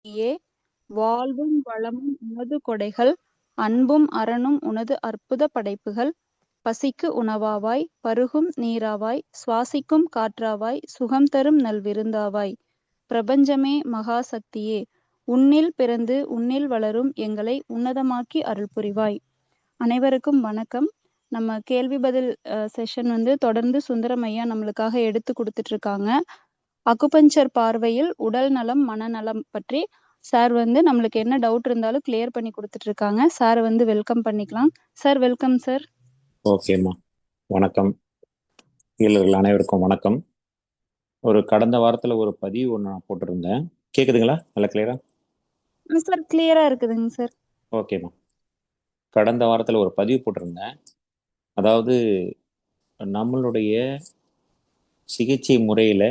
நீயே வாழ்வும் வளமும் உனது கொடைகள் அன்பும் அறனும் உனது அற்புத படைப்புகள் பசிக்கு உணவாவாய் பருகும் நீராவாய் சுவாசிக்கும் காற்றாவாய் சுகம் தரும் நல்விருந்தாவாய் பிரபஞ்சமே மகா சக்தியே உன்னில் பிறந்து உன்னில் வளரும் எங்களை உன்னதமாக்கி அருள் புரிவாய். அனைவருக்கும் வணக்கம். நம்ம கேள்வி பதில் செஷன் தொடர்ந்து சுந்தரம் ஐயா நம்மளுக்காக எடுத்து கொடுத்துட்டு இருக்காங்க. அக்குபஞ்சர் பார்வையில் உடல் நலம் மனநலம் பற்றி சார் நம்மளுக்கு என்ன டவுட் இருந்தாலும் கிளியர் பண்ணி கொடுத்துட்டு இருக்காங்க. சார் வெல்கம் பண்ணிக்கலாம். Sir welcome sir. ஓகேம்மா, வணக்கம். இளைஞர்கள் அனைவருக்கும் வணக்கம். ஒரு கடந்த வாரத்துல ஒரு பதிவு ஒன்று நான் போட்டிருந்தேன். கேக்குதுங்களா? நல்லா கிளியரா? சார் கிளியரா இருக்குதுங்க சார். ஓகேம்மா, கடந்த வாரத்துல ஒரு பதிவு போட்டிருந்தேன். அதாவது நம்மளுடைய சிகிச்சை முறையில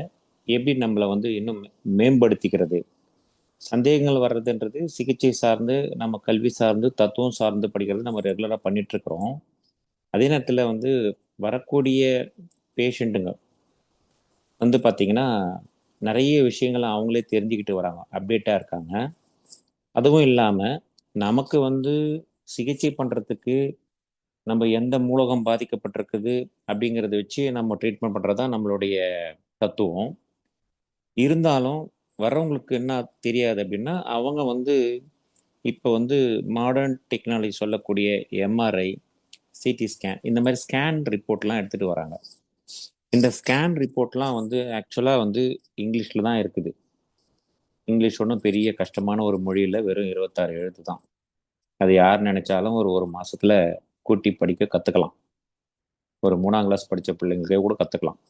எப்படி நம்மளை இன்னும் மேம்படுத்திக்கிறது. சந்தேகங்கள் வர்றதுன்றது சிகிச்சை சார்ந்து, நம்ம கல்வி சார்ந்து, தத்துவம் சார்ந்து படிக்கிறது நம்ம ரெகுலராக பண்ணிட்டு இருக்கிறோம். அதே நேரத்தில் வரக்கூடிய பேஷண்ட்டுங்க பார்த்தீங்கன்னா நிறைய விஷயங்களை அவங்களே தெரிஞ்சுக்கிட்டு வராங்க, அப்டேட்டாக இருக்காங்க. அதுவும் இல்லாமல் நமக்கு சிகிச்சை பண்ணுறதுக்கு நம்ம எந்த மூலகம் பாதிக்கப்பட்டிருக்குது அப்படிங்கிறத வச்சு நம்ம ட்ரீட்மெண்ட் பண்ணுறது தான் நம்மளுடைய தத்துவம். இருந்தாலும் வர்றவங்களுக்கு என்ன தெரியாது அப்படின்னா, அவங்க இப்போ மாடர்ன் டெக்னாலஜி சொல்லக்கூடிய எம்ஆர்ஐ, சிடி ஸ்கேன், இந்த மாதிரி ஸ்கேன் ரிப்போர்ட்லாம் எடுத்துகிட்டு வராங்க. இந்த ஸ்கேன் ரிப்போர்ட்லாம் ஆக்சுவலாக இங்கிலீஷில் தான் இருக்குது. இங்கிலீஷ் ஒன்றும் பெரிய கஷ்டமான ஒரு மொழியில் வெறும் 26 எழுத்து தான். அது யார் நினைச்சாலும் ஒரு மாசத்துல கூட்டி படிக்க கற்றுக்கலாம். ஒரு 3ஆம் கிளாஸ் படித்த பிள்ளைங்களே கூட கற்றுக்கலாம்.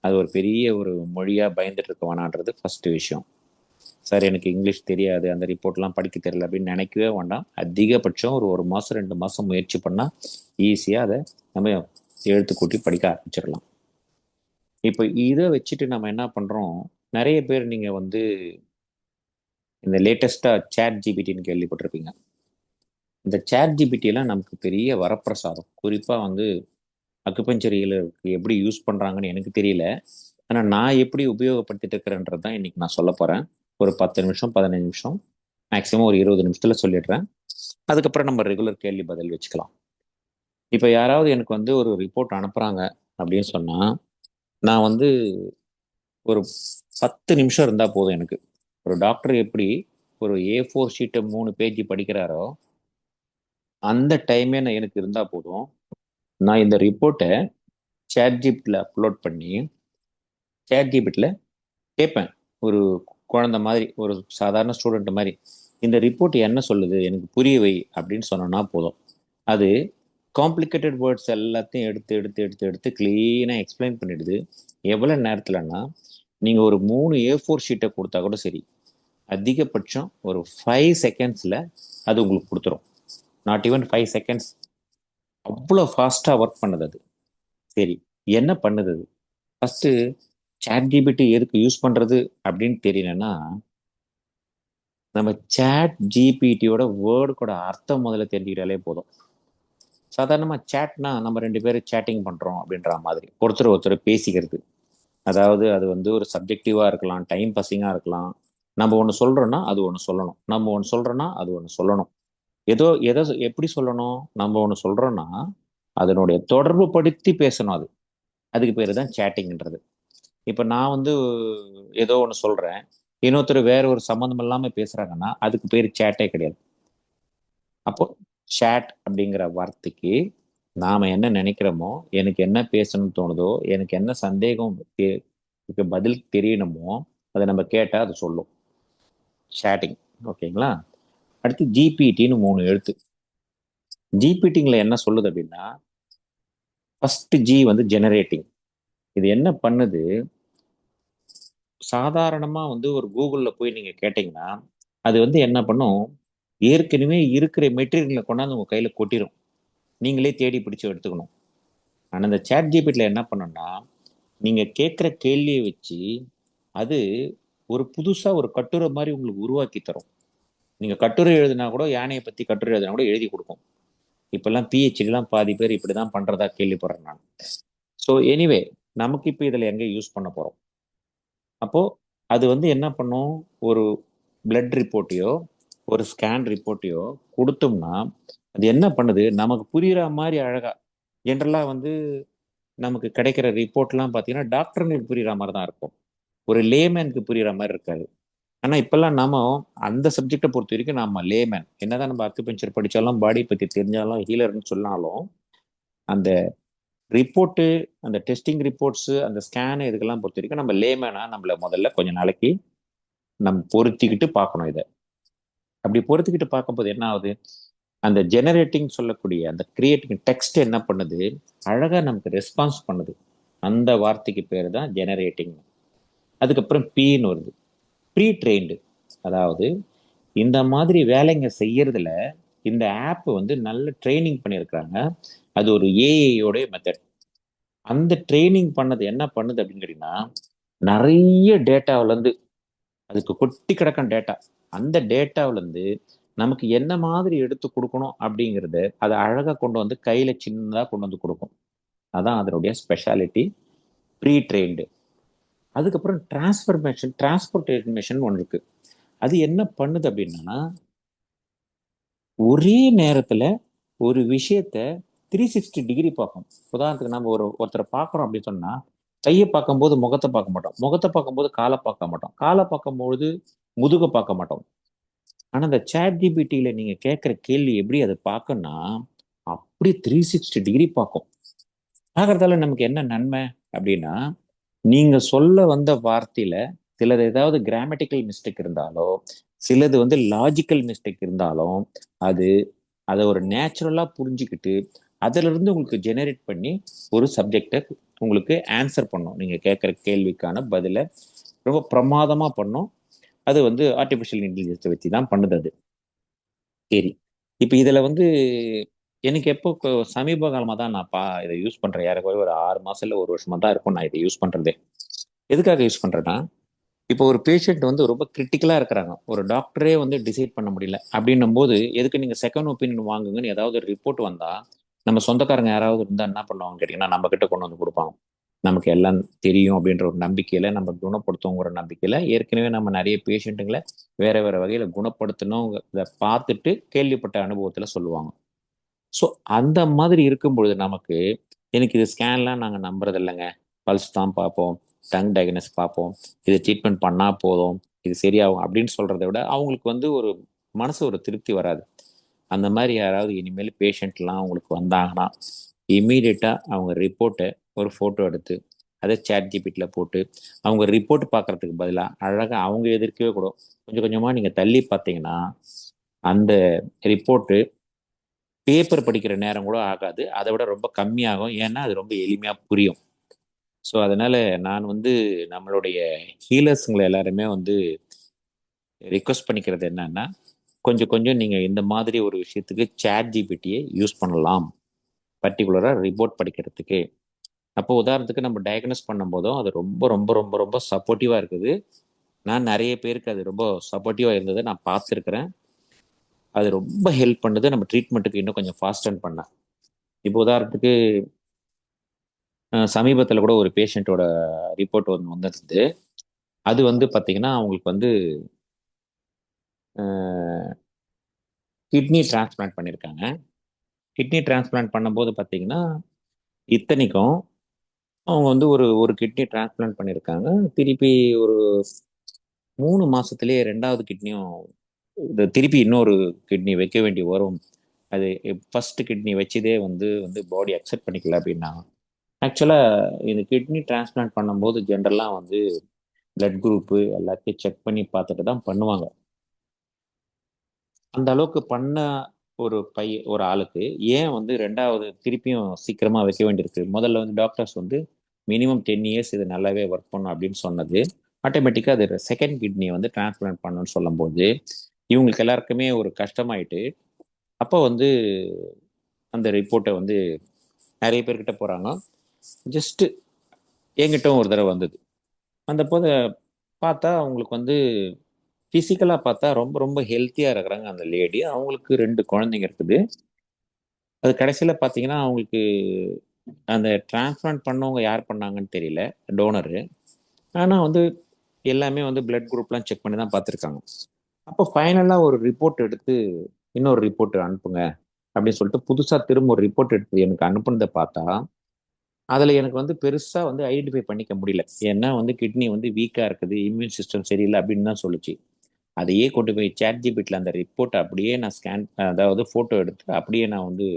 அது ஒரு பெரிய ஒரு மொழியாக பயந்துட்டு இருக்க வேணான்றது ஃபஸ்ட்டு விஷயம். சார் எனக்கு இங்கிலீஷ் தெரியாது, அந்த ரிப்போர்ட்லாம் படிக்க தெரியல அப்படின்னு நினைக்கவே வேண்டாம். அதிகபட்சம் ஒரு மாதம் 2 மாதம் முயற்சி பண்ணால் ஈஸியாக அதை நம்ம எழுத்து கூட்டி படிக்க ஆரம்பிச்சிடலாம். இப்போ இதை வச்சுட்டு நம்ம என்ன பண்ணுறோம், நிறைய பேர் நீங்கள் இந்த லேட்டஸ்ட்டாக சேட் ஜிபிடின்னு கேள்விப்பட்டிருப்பீங்க. இந்த சேட் ஜிபிடியெல்லாம் நமக்கு பெரிய வரப்பிரசாதம். குறிப்பாக அக்குபஞ்சரியில் எப்படி யூஸ் பண்ணுறாங்கன்னு எனக்கு தெரியல. ஆனால் நான் எப்படி உபயோகப்படுத்திட்டு இருக்கிறேன்றது தான் இன்றைக்கி நான் சொல்ல போகிறேன். ஒரு 10 நிமிஷம் 15 நிமிஷம், மேக்ஸிமம் ஒரு 20 நிமிஷத்தில் சொல்லிடுறேன். அதுக்கப்புறம் நம்ம ரெகுலர் கேள்வி பதில் வச்சுக்கலாம். இப்போ யாராவது எனக்கு ஒரு ரிப்போர்ட் அனுப்புகிறாங்க அப்படின்னு சொன்னால், நான் ஒரு 10 நிமிஷம் இருந்தால் போதும். எனக்கு ஒரு டாக்டர் எப்படி ஒரு A4 ஷீட்டை 3 பேஜ் படிக்கிறாரோ அந்த டைமே எனக்கு இருந்தால் போதும். நான் இந்த ரிப்போர்ட்டை சேட்ஜிபிட்டில் அப்லோட் பண்ணி சேட்ஜிபிட்டில் கேட்பேன். ஒரு குழந்தை மாதிரி, ஒரு சாதாரண ஸ்டூடெண்ட் மாதிரி, இந்த ரிப்போர்ட் என்ன சொல்லுது எனக்கு புரிய வை அப்படின்னு சொன்னோன்னா போதும். அது காம்ப்ளிகேட்டட் வேர்ட்ஸ் எல்லாத்தையும் எடுத்து எடுத்து எடுத்து எடுத்து க்ளீனாக எக்ஸ்பிளைன் பண்ணிடுது. எவ்வளோ நேரத்தில்னா, நீங்கள் ஒரு 3 A4 ஷீட்டை கொடுத்தா கூட சரி, அதிகபட்சம் ஒரு 5 செகண்ட்ஸில் அது உங்களுக்கு கொடுத்துரும். Not even 5 seconds. அவ்வளோ ஃபாஸ்ட்டாக ஒர்க் பண்ணுது அது. சரி, என்ன பண்ணுது அது? ஃபஸ்ட்டு சேட் ஜிபிடி எதுக்கு யூஸ் பண்ணுறது அப்படின்னு தெரியலன்னா, நம்ம சேட் ஜிபிடியோட வேர்டுக்கோட அர்த்தம் முதல்ல தெரிஞ்சுக்கிட்டாலே போதும். சாதாரணமாக சேட்னா நம்ம 2 பேரும் சேட்டிங் பண்ணுறோம் அப்படின்ற மாதிரி ஒருத்தர் பேசிக்கிறது. அதாவது அது ஒரு சப்ஜெக்டிவாக இருக்கலாம், டைம் பாஸிங்காக இருக்கலாம். நம்ம ஒன்று சொல்கிறோன்னா அது ஒன்று சொல்லணும், நம்ம ஒன்று சொல்கிறோன்னா அது ஒன்று சொல்லணும். எதை எப்படி சொல்லணும்? நம்ம ஒன்று சொல்கிறோன்னா அதனுடைய தொடர்பு படுத்தி பேசணும். அதுக்கு பேர் தான் சேட்டிங்ன்றது. இப்போ நான் ஏதோ ஒன்று சொல்கிறேன், இன்னொருத்தர் வேற ஒரு சம்மந்தம் இல்லாமல் பேசுகிறாங்கன்னா அதுக்கு பேர் சேட்டே கிடையாது. அப்போ சேட் அப்படிங்கிற வார்த்தைக்கு நாம் என்ன நினைக்கிறோமோ, எனக்கு என்ன பேசணும்னு தோணுதோ, எனக்கு என்ன சந்தேகம் பதில் தெரியணுமோ அதை நம்ம கேட்டால் அது சொல்லும். சேட்டிங். ஓகேங்களா? அடுத்து ஜிபிடின்னு 3 எழுத்து. ஜிபிடிங்கில் என்ன சொல்லுது அப்படின்னா, ஃபர்ஸ்ட் ஜி ஜெனரேட்டிங். இது என்ன பண்ணுது, சாதாரணமாக ஒரு கூகுளில் போய் நீங்கள் கேட்டிங்கன்னா அது என்ன பண்ணும், ஏற்கனவே இருக்கிற மெட்டீரியலை கொண்டாந்து உங்கள் கையில் கொட்டிடும். நீங்களே தேடி பிடிச்சி எடுத்துக்கணும். ஆனால் இந்த சேட் ஜிபிடியில் என்ன பண்ணுன்னா, நீங்கள் கேட்குற கேள்வியை வச்சு அது ஒரு புதுசாக ஒரு கட்டுரை மாதிரி உங்களுக்கு உருவாக்கி தரும். நீங்கள் கட்டுரை எழுதினா கூட, யானையை பற்றி கட்டுரை எழுதினா கூட எழுதி கொடுக்கும். இப்போல்லாம் பிஹெச்டிலாம் பாதி பேர் இப்படி தான் பண்ணுறதா கேள்விப்படுறேன் நான். ஸோ எனிவே, நமக்கு இப்போ இதில் எங்கே யூஸ் பண்ண போகிறோம்? அப்போது அது என்ன பண்ணும், ஒரு பிளட் ரிப்போர்ட்டையோ ஒரு ஸ்கேன் ரிப்போர்ட்டையோ கொடுத்தோம்னா அது என்ன பண்ணுது, நமக்கு புரியுற மாதிரி அழகா ஜென்ரலா வந்து நமக்கு கிடைக்கிற ரிப்போர்ட்லாம் பார்த்தீங்கன்னா டாக்டருங்களுக்கு புரியுற மாதிரி தான் இருக்கும், ஒரு லேமேனுக்கு புரியுற மாதிரி இருக்காது. ஆனா இப்பெல்லாம் நாம அந்த சப்ஜெக்டை பொறுத்த வரைக்கும் நம்ம லேமேன் என்னதான் நம்ம அக்குபஞ்சர் படிச்சாலும் பாடி பத்தி தெரிஞ்சாலும் ஹீலர்னு சொன்னாலும் அந்த ரிப்போர்ட்டு, அந்த டெஸ்டிங் ரிப்போர்ட்ஸ், அந்த ஸ்கேனு இதுக்கெல்லாம் பொறுத்த வரைக்கும் நம்ம லேமேனா நம்மள முதல்ல கொஞ்ச நாளைக்கு நம்ம பொருத்திக்கிட்டு பார்க்கணும் இதை. அப்படி பொறுத்துக்கிட்டு பார்க்கும்போது என்ன ஆகுது, அந்த ஜெனரேட்டிங் சொல்லக்கூடிய அந்த கிரியேட்டிங் டெக்ஸ்ட் என்ன பண்ணுது, அழகா நமக்கு ரெஸ்பான்ஸ் பண்ணுது. அந்த வார்த்தைக்கு பேர் தான் ஜெனரேட்டிங். அதுக்கப்புறம் பின்னு வருது, ப்ரீ ட்ரெயின்டு. அதாவது இந்த மாதிரி வேலைங்க செய்யறதுல இந்த ஆப் வந்து நல்ல ட்ரைனிங் பண்ணியிருக்கிறாங்க. அது ஒரு ஏஐயோட மெத்தட். அந்த ட்ரைனிங் பண்ணது என்ன பண்ணுது அப்படின்னு கேட்டீங்கன்னா, நிறைய டேட்டாவில இருந்து, அதுக்கு கொட்டி கிடக்கும் டேட்டா, அந்த டேட்டாவில இருந்து நமக்கு என்ன மாதிரி எடுத்து கொடுக்கணும் அப்படிங்கிறத அதை அழகா கொண்டு வந்து கையில சின்னதா கொண்டு வந்து கொடுக்கும். அதான் அதனுடைய ஸ்பெஷாலிட்டி, ப்ரீ ட்ரெயின்டு. அதுக்கப்புறம் டிரான்ஸ்போர்டேஷன் ஒன்று இருக்கு. அது என்ன பண்ணுது அப்படின்னா, ஒரே நேரத்துல ஒரு விஷயத்த 360 டிகிரி பார்க்கும். உதாரணத்துக்கு நம்ம ஒருத்தரை பார்க்குறோம் அப்படின்னு சொன்னா, கையை பார்க்கும்போது முகத்தை பார்க்க மாட்டோம், முகத்தை பார்க்கும்போது காலை பார்க்க மாட்டோம், காலை பார்க்கும்போது முதுகை பார்க்க மாட்டோம். ஆனா இந்த சேட் ஜிபிடியில நீங்க கேட்குற கேள்வி எப்படி அதை பார்க்கணும்னா, அப்படி 360 டிகிரி பார்க்கும். பார்க்கறதால நமக்கு என்ன நன்மை அப்படின்னா, நீங்க சொல்ல வந்த வார்த்தையில சிலது ஏதாவது கிராமட்டிக்கல் மிஸ்டேக் இருந்தாலோ, சிலது வந்து லாஜிக்கல் மிஸ்டேக் இருந்தாலும் அது அதை ஒரு நேச்சுரலா புரிஞ்சுக்கிட்டு அதுல இருந்து உங்களுக்கு ஜெனரேட் பண்ணி ஒரு சப்ஜெக்டை உங்களுக்கு ஆன்சர் பண்ணும். நீங்க கேட்குற கேள்விக்கான பதிலை ரொம்ப பிரமாதமா பண்ணும். அது வந்து ஆர்டிஃபிஷியல் இன்டெலிஜென்ஸை வச்சு தான் பண்ணுது அது. சரி, இப்போ இதுல வந்து எனக்கு எப்போ சமீப காலமா தான் நான் இதை யூஸ் பண்றேன். யாருக்கும் ஒரு 6 மாசம் இல்லை ஒரு வருஷமா தான் இருக்கும் நான் இதை யூஸ் பண்றதே. எதுக்காக யூஸ் பண்றேன்னா, இப்போ ஒரு பேஷண்ட் வந்து ரொம்ப கிரிட்டிக்கலா இருக்கிறாங்க, ஒரு டாக்டரே வந்து டிசைட் பண்ண முடியல அப்படின்னும் போது எதுக்கு நீங்க செகண்ட் ஒப்பீனியன் வாங்குங்கன்னு ஏதாவது ஒரு ரிப்போர்ட் வந்தா, நம்ம சொந்தக்காரங்க யாராவது இருந்தா என்ன பண்ணுவாங்க கேட்டீங்கன்னா, நம்ம கிட்ட கொண்டு வந்து கொடுப்பாங்க. நமக்கு எல்லாம் தெரியும் அப்படின்ற ஒரு நம்பிக்கையில, நம்ம குணப்படுத்துவோங்கிற நம்பிக்கையில ஏற்கனவே நம்ம நிறைய பேஷண்ட்டுங்களை வேற வேற வகையில குணப்படுத்தணும் இதை பார்த்துட்டு கேள்விப்பட்ட அனுபவத்துல சொல்லுவாங்க. ஸோ அந்த மாதிரி இருக்கும் பொழுது நமக்கு, எனக்கு இது ஸ்கேன்லாம் நாங்கள் நம்புறது இல்லைங்க, பல்ஸ் தான் பார்ப்போம், டங் டயக்னஸ் பார்ப்போம், இது ட்ரீட்மெண்ட் பண்ணா போதும், இது சரியாகும் அப்படின்னு சொல்றதை விட அவங்களுக்கு வந்து ஒரு மனசு ஒரு திருப்தி வராது. அந்த மாதிரி யாராவது இனிமேல் பேஷண்ட்லாம் அவங்களுக்கு வந்தாங்கன்னா இம்மீடியட்டா அவங்க ரிப்போர்ட்டை ஒரு ஃபோட்டோ எடுத்து அதை சேட் ஜிபிடியில் போட்டு அவங்க ரிப்போர்ட் பார்க்கறதுக்கு பதிலாக அழகாக அவங்க எதிர்க்கவே கூட கொஞ்சம் கொஞ்சமாக நீங்கள் தள்ளி பார்த்தீங்கன்னா அந்த ரிப்போர்ட்டு பேப்பர் படிக்கிற நேரம் கூட ஆகாது, அதை விட ரொம்ப கம்மியாகும். ஏன்னா அது ரொம்ப எளிமையாக புரியும். ஸோ அதனால நான் வந்து நம்மளுடைய ஹீலர்ஸுங்களை எல்லாருமே வந்து ரிக்வெஸ்ட் பண்ணிக்கிறது என்னன்னா, கொஞ்சம் கொஞ்சம் நீங்கள் இந்த மாதிரி ஒரு விஷயத்துக்கு சேட் ஜிபிடியை யூஸ் பண்ணலாம், பர்டிகுலராக ரிப்போர்ட் படிக்கிறதுக்கு. அப்போ உதாரணத்துக்கு நம்ம டயக்னோஸ் பண்ணும்போதும் அது ரொம்ப ரொம்ப ரொம்ப ரொம்ப சப்போர்ட்டிவாக இருக்குது. நான் நிறைய பேருக்கு அது ரொம்ப சப்போர்ட்டிவாக இருந்ததை நான் பார்த்துருக்குறேன். அது ரொம்ப ஹெல்ப் பண்ணுது நம்ம ட்ரீட்மெண்ட்டுக்கு இன்னும் கொஞ்சம் ஃபாஸ்ட் அண்ட் பண்ண. இப்போ உதாரணத்துக்கு சமீபத்தில் கூட ஒரு பேஷண்ட்டோட ரிப்போர்ட் ஒன்று வந்திருந்தது. அது வந்து பார்த்தீங்கன்னா அவங்களுக்கு வந்து கிட்னி டிரான்ஸ்பிளான்ட் பண்ணியிருக்காங்க. கிட்னி டிரான்ஸ்பிளான்ட் பண்ணும்போது பார்த்தீங்கன்னா இத்தனைக்கும் அவங்க வந்து ஒரு ஒரு கிட்னி டிரான்ஸ்பிளான்ட் பண்ணியிருக்காங்க. திருப்பி ஒரு 3 மாசத்துலேயே ரெண்டாவது கிட்னியும் திருப்பி இன்னொரு கிட்னி வைக்க வேண்டி வரும். அது ஃபர்ஸ்ட் கிட்னி வச்சதே வந்து வந்து பாடி அக்செப்ட் பண்ணிக்கல அப்படின்னா. ஆக்சுவலாக இந்த கிட்னி டிரான்ஸ்பிளான்ட் பண்ணும்போது ஜென்ரலாக வந்து பிளட் குரூப்பு எல்லாத்தையும் செக் பண்ணி பார்த்துட்டு தான் பண்ணுவாங்க. அந்த அளவுக்கு பண்ண ஒரு ஆளுக்கு ஏன் வந்து ரெண்டாவது திருப்பியும் சீக்கிரமா வைக்க வேண்டியிருக்கு? முதல்ல வந்து டாக்டர்ஸ் வந்து மினிமம் 10 இயர்ஸ் இது நல்லாவே ஒர்க் பண்ணும் அப்படின்னு சொன்னது, ஆட்டோமேட்டிக்காக அது செகண்ட் கிட்னி வந்து டிரான்ஸ்பிளான்ட் பண்ணணும்னு சொல்லும்போது இவங்களுக்கு எல்லாருக்குமே ஒரு கஷ்டமாயிட்டு, அப்போ வந்து அந்த ரிப்போர்ட்டை வந்து நிறைய பேர்கிட்ட போகிறாங்க. ஜஸ்ட்டு என்கிட்ட ஒரு தடவை வந்தது. அந்த போது பார்த்தா அவங்களுக்கு வந்து ஃபிசிக்கலாக பார்த்தா ரொம்ப ரொம்ப ஹெல்த்தியாக இருக்கிறாங்க அந்த லேடி. அவங்களுக்கு 2 குழந்தைங்க இருக்குது. அது கடைசியில் பார்த்தீங்கன்னா அவங்களுக்கு அந்த டிரான்ஸ்பிளான்ட் பண்ணவங்க யார் பண்ணாங்கன்னு தெரியல, டோனரு. ஆனால் வந்து எல்லாமே வந்து பிளட் குரூப்லாம் செக் பண்ணி தான் பார்த்துருக்காங்க. அப்போ ஃபைனலாக ஒரு ரிப்போர்ட் எடுத்து இன்னொரு ரிப்போர்ட் அனுப்புங்க அப்படின்னு சொல்லிட்டு புதுசாக திரும்ப ஒரு ரிப்போர்ட் எடுத்து எனக்கு அனுப்புனதை பார்த்தா அதில் எனக்கு வந்து பெருசாக வந்து ஐடென்டிஃபை பண்ணிக்க முடியல. ஏன்னா வந்து கிட்னி வந்து வீக்காக இருக்குது, இம்யூன் சிஸ்டம் சரியில்லை அப்படின்னு தான் சொல்லுச்சு. அதையே கொண்டு போய் ChatGPTல அந்த ரிப்போர்ட்டை அப்படியே நான் ஸ்கேன், அதாவது ஃபோட்டோ எடுத்து அப்படியே நான் வந்து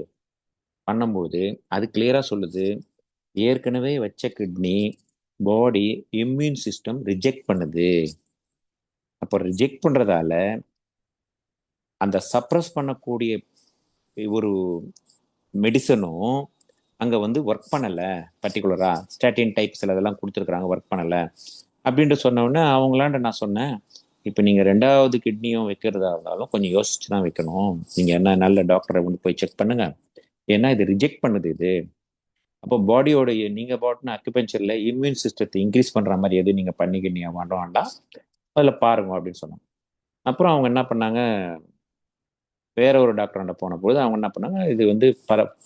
பண்ணும்போது அது கிளியராக சொல்லுது, ஏற்கனவே வச்ச கிட்னி பாடி இம்யூன் சிஸ்டம் ரிஜெக்ட் பண்ணுது. அப்போ ரிஜெக்ட் பண்ணுறதால அந்த சப்ரஸ் பண்ணக்கூடிய ஒரு மெடிசனும் அங்கே வந்து ஒர்க் பண்ணலை. பர்டிகுலராக ஸ்டாட்டின் டைப் சில இதெல்லாம் கொடுத்துருக்குறாங்க, ஒர்க் பண்ணலை அப்படின்ட்டு சொன்ன உடனே அவங்களாண்ட நான் சொன்னேன், இப்போ நீங்கள் ரெண்டாவது கிட்னியும் வைக்கிறதா இருந்தாலும் கொஞ்சம் யோசிச்சு தான் வைக்கணும். நீங்கள் என்ன நல்ல டாக்டரை வந்து போய் செக் பண்ணுங்க, ஏன்னா இது ரிஜெக்ட் பண்ணுது இது. அப்போ பாடியோட நீங்கள் பாட்டின அக்குபெஞ்சரில் இம்யூன் சிஸ்டத்தை இன்க்ரீஸ் பண்ணுற மாதிரி எது நீங்கள் பண்ணிக்கிட்டீங்க வேண்டாம் அதில் பாருங்க அப்படின்னு சொன்னாங்க. அப்புறம் அவங்க என்ன பண்ணாங்க, வேற ஒரு டாக்டர்கிட்ட போன பொழுது அவங்க என்ன பண்ணாங்க, இது வந்து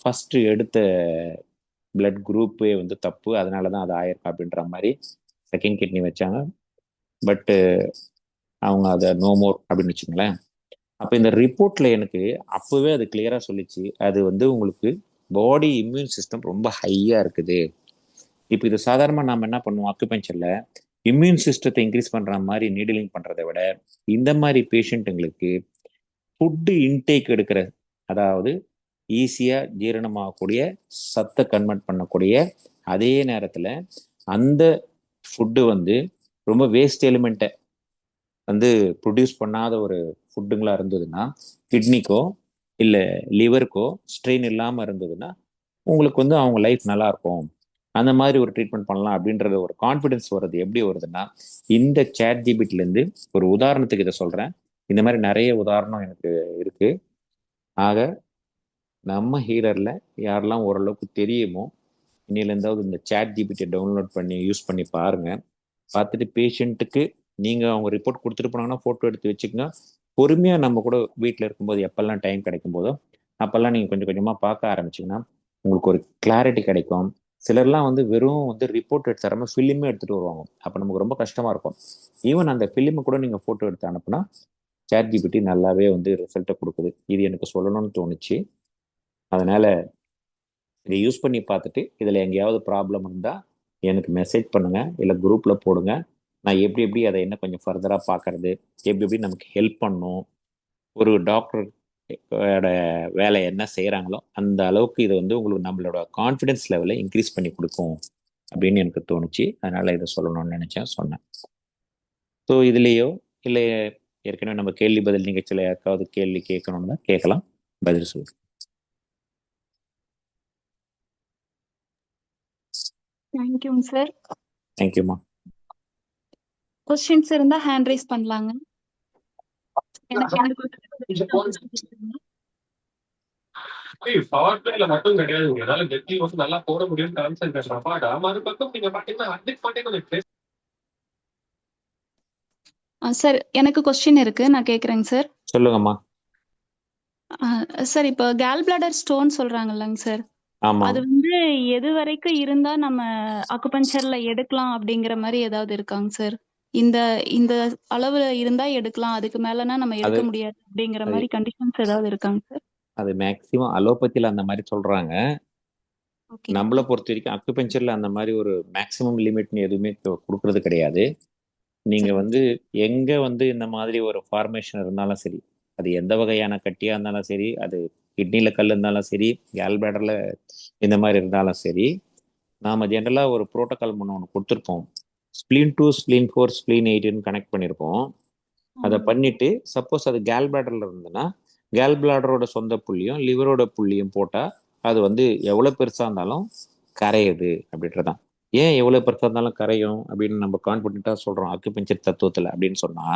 ஃபர்ஸ்ட் எடுத்த பிளட் குரூப்பே வந்து தப்பு, அதனால தான் அது ஆயிருக்கு அப்படின்ற மாதிரி செகண்ட் கிட்னி வச்சாங்க. பட்டு அவங்க அதை நோ மோர் அப்படின்னு வச்சுங்களேன். அப்போ இந்த ரிப்போர்ட்ல எனக்கு அப்பவே அது கிளியரா சொல்லிச்சு, அது வந்து உங்களுக்கு பாடி இம்யூன் சிஸ்டம் ரொம்ப ஹையா இருக்குது. இப்போ இது சாதாரணமாக நாம் என்ன பண்ணுவோம், அக்குபஞ்சரில் இம்யூன் சிஸ்டத்தை இன்க்ரீஸ் பண்ற மாதிரி நீடிலிங் பண்றதை விட இந்த மாதிரி பேஷண்ட்டுங்களுக்கு ஃபுட்டு இன்டேக் எடுக்கிற, அதாவது ஈஸியாக ஜீரணமாகக்கூடிய சத்தை கன்வெர்ட் பண்ணக்கூடிய, அதே நேரத்தில் அந்த ஃபுட்டு வந்து ரொம்ப வேஸ்ட் எலிமெண்ட்டை வந்து ப்ரொடியூஸ் பண்ணாத ஒரு ஃபுட்டுங்களா இருந்ததுன்னா, கிட்னிக்கோ இல்லை லிவருக்கோ ஸ்ட்ரெயின் இல்லாமல் இருந்ததுன்னா உங்களுக்கு வந்து அவங்க லைஃப் நல்லா இருக்கும். அந்த மாதிரி ஒரு ட்ரீட்மெண்ட் பண்ணலாம் அப்படின்றது ஒரு கான்ஃபிடன்ஸ் வருது. எப்படி வருதுன்னா, இந்த ChatGPTலேருந்து ஒரு உதாரணத்துக்கு இதை சொல்கிறேன். இந்த மாதிரி நிறைய உதாரணம் எனக்கு இருக்கு. ஆக நம்ம ஹீரரில் யாரெல்லாம் ஓரளவுக்கு தெரியுமோ இன்னிலேருந்தாவது இந்த ChatGPT டவுன்லோட் பண்ணி யூஸ் பண்ணி பாருங்க. பார்த்துட்டு பேஷண்ட்டுக்கு நீங்கள் அவங்க ரிப்போர்ட் கொடுத்துட்டு போனாங்கன்னா ஃபோட்டோ எடுத்து வச்சுக்கோங்க. பொறுமையாக நம்ம கூட வீட்டில் இருக்கும்போது எப்பெல்லாம் டைம் கிடைக்கும் போதோ அப்போல்லாம் நீங்கள் கொஞ்சம் கொஞ்சமாக பார்க்க ஆரம்பிச்சிங்கன்னா உங்களுக்கு ஒரு கிளாரிட்டி கிடைக்கும். சிலர்லாம் வந்து வெறும் வந்து ரிப்போர்ட் எடுத்து தராமல் ஃபிலிமே எடுத்துகிட்டு வருவாங்க. அப்போ நமக்கு ரொம்ப கஷ்டமாக இருக்கும். ஈவன் அந்த ஃபிலிமை கூட நீங்கள் ஃபோட்டோ எடுத்து அனுப்புனா ChatGPT நல்லாவே வந்து ரிசல்ட்டை கொடுக்குது. இது எனக்கு சொல்லணும்னு தோணுச்சு. அதனால இதை யூஸ் பண்ணி பார்த்துட்டு இதில் எங்கேயாவது ப்ராப்ளம் இருந்தால் எனக்கு மெசேஜ் பண்ணுங்க, இல்லை குரூப்பில் போடுங்க. நான் எப்படி எப்படி அதை என்ன கொஞ்சம் ஃபர்தராக பார்க்கறது, எப்படி எப்படி நமக்கு ஹெல்ப் பண்ணும், ஒரு டாக்டர் வேலை என்ன செய்கிறாங்களோ அந்த அளவுக்கு இது வந்து உங்களுக்கு நம்மளோட கான்ஃபிடென்ஸ் லெவலை இன்க்ரீஸ் பண்ணி கொடுக்கும் அப்படின்னு எனக்கு தோணுச்சு. அதனால இதை சொல்லணும்னு நினைச்சேன், சொன்னேன். ஸோ இதுலேயோ இல்லை ஏற்கனவே நம்ம கேள்வி பதில் நிகழ்ச்சியில் யாருக்காவது கேள்வி கேட்கணும்னா கேட்கலாம், பதில் சொல்லுங்க. தேங்க்யூங்க சார். தேங்க்யூம்மா. கொஸ்டின்ஸ் இருந்தா ஹேண்ட் ரைஸ் பண்ணலாங்க. எனக்கு எந்த question பவர் பிளேல மட்டும் கிடையாதுங்க. என்னால கெட்டி வந்து நல்லா போட முடியும் கான்சென்ட்ரேஷன் அப்பாடா. மறுபக்கம் நீங்க பாத்தீங்கன்னா அட்மிட் பண்ணி கொஞ்சம் சார் எனக்கு கொஸ்டின் இருக்கு, நான் கேக்குறேங்க சார். சொல்லுங்கம்மா. சார் இப்போ கேல் பிளாடர் ஸ்டோன் சொல்றாங்கல்லங்க சார், ஆமா, அது வந்து எது வரைக்கும் இருந்தா நம்ம அக்குபஞ்சர்ல எடுக்கலாம் அப்படிங்கிற மாதிரி ஏதாவது இருக்காங்க சார்? இந்த இந்த அளவுல இருந்தா எடுக்கலாம், அதுக்கு மேலனா நம்ம அது எடுக்க முடியாது அப்படிங்கிற அது மாதிரி கண்டிஷன்ஸ் ஏதாவது இருக்காங்க சார்? அது மேக்சிமம் அலோபதியில் அந்த மாதிரி சொல்றாங்க. ஓகே நம்மளை பொறுத்த வரைக்கும் அக்குபஞ்சர்ல அந்த மாதிரி ஒரு மேக்சிமம் லிமிட்னு எதுவுமே கொடுக்கறது கிடையாது. நீங்க சரிங்க வந்து எங்க வந்து இந்த மாதிரி ஒரு ஃபார்மேஷன் இருந்தாலும் சரி, அது எந்த வகையான கட்டியா இருந்தாலும் சரி, அது கிட்னில கல் இருந்தாலும் சரி, கேல் பிளாடர்ல இந்த மாதிரி இருந்தாலும் சரி, நாம ஜென்ரலா ஒரு ப்ரோட்டோகால் ஒன்று கொடுத்துருப்போம். ஸ்ப்ளீன் 2 ஸ்ப்ளீன் 4 ஸ்ப்ளீன் 8ன்னு கனெக்ட் பண்ணியிருப்போம். அதை ஆமாங்க பண்ணிட்டு சப்போஸ் அது கேல் பிளாடர்ல இருந்ததுன்னா கேல் பிளாடரோட சொந்த புள்ளியும் லிவரோட புள்ளியும் போட்டா அது வந்து எவ்வளவு பெருசா இருந்தாலும் கரையுது அப்படின்றதான். ஏன் எவ்வளவு பெருசா இருந்தாலும் கரையும் அப்படின்னு நம்ம கான்பிடென்ட்டா சொல்றோம் அக்குபஞ்சர் தத்துவத்துல அப்படின்னு சொன்னா,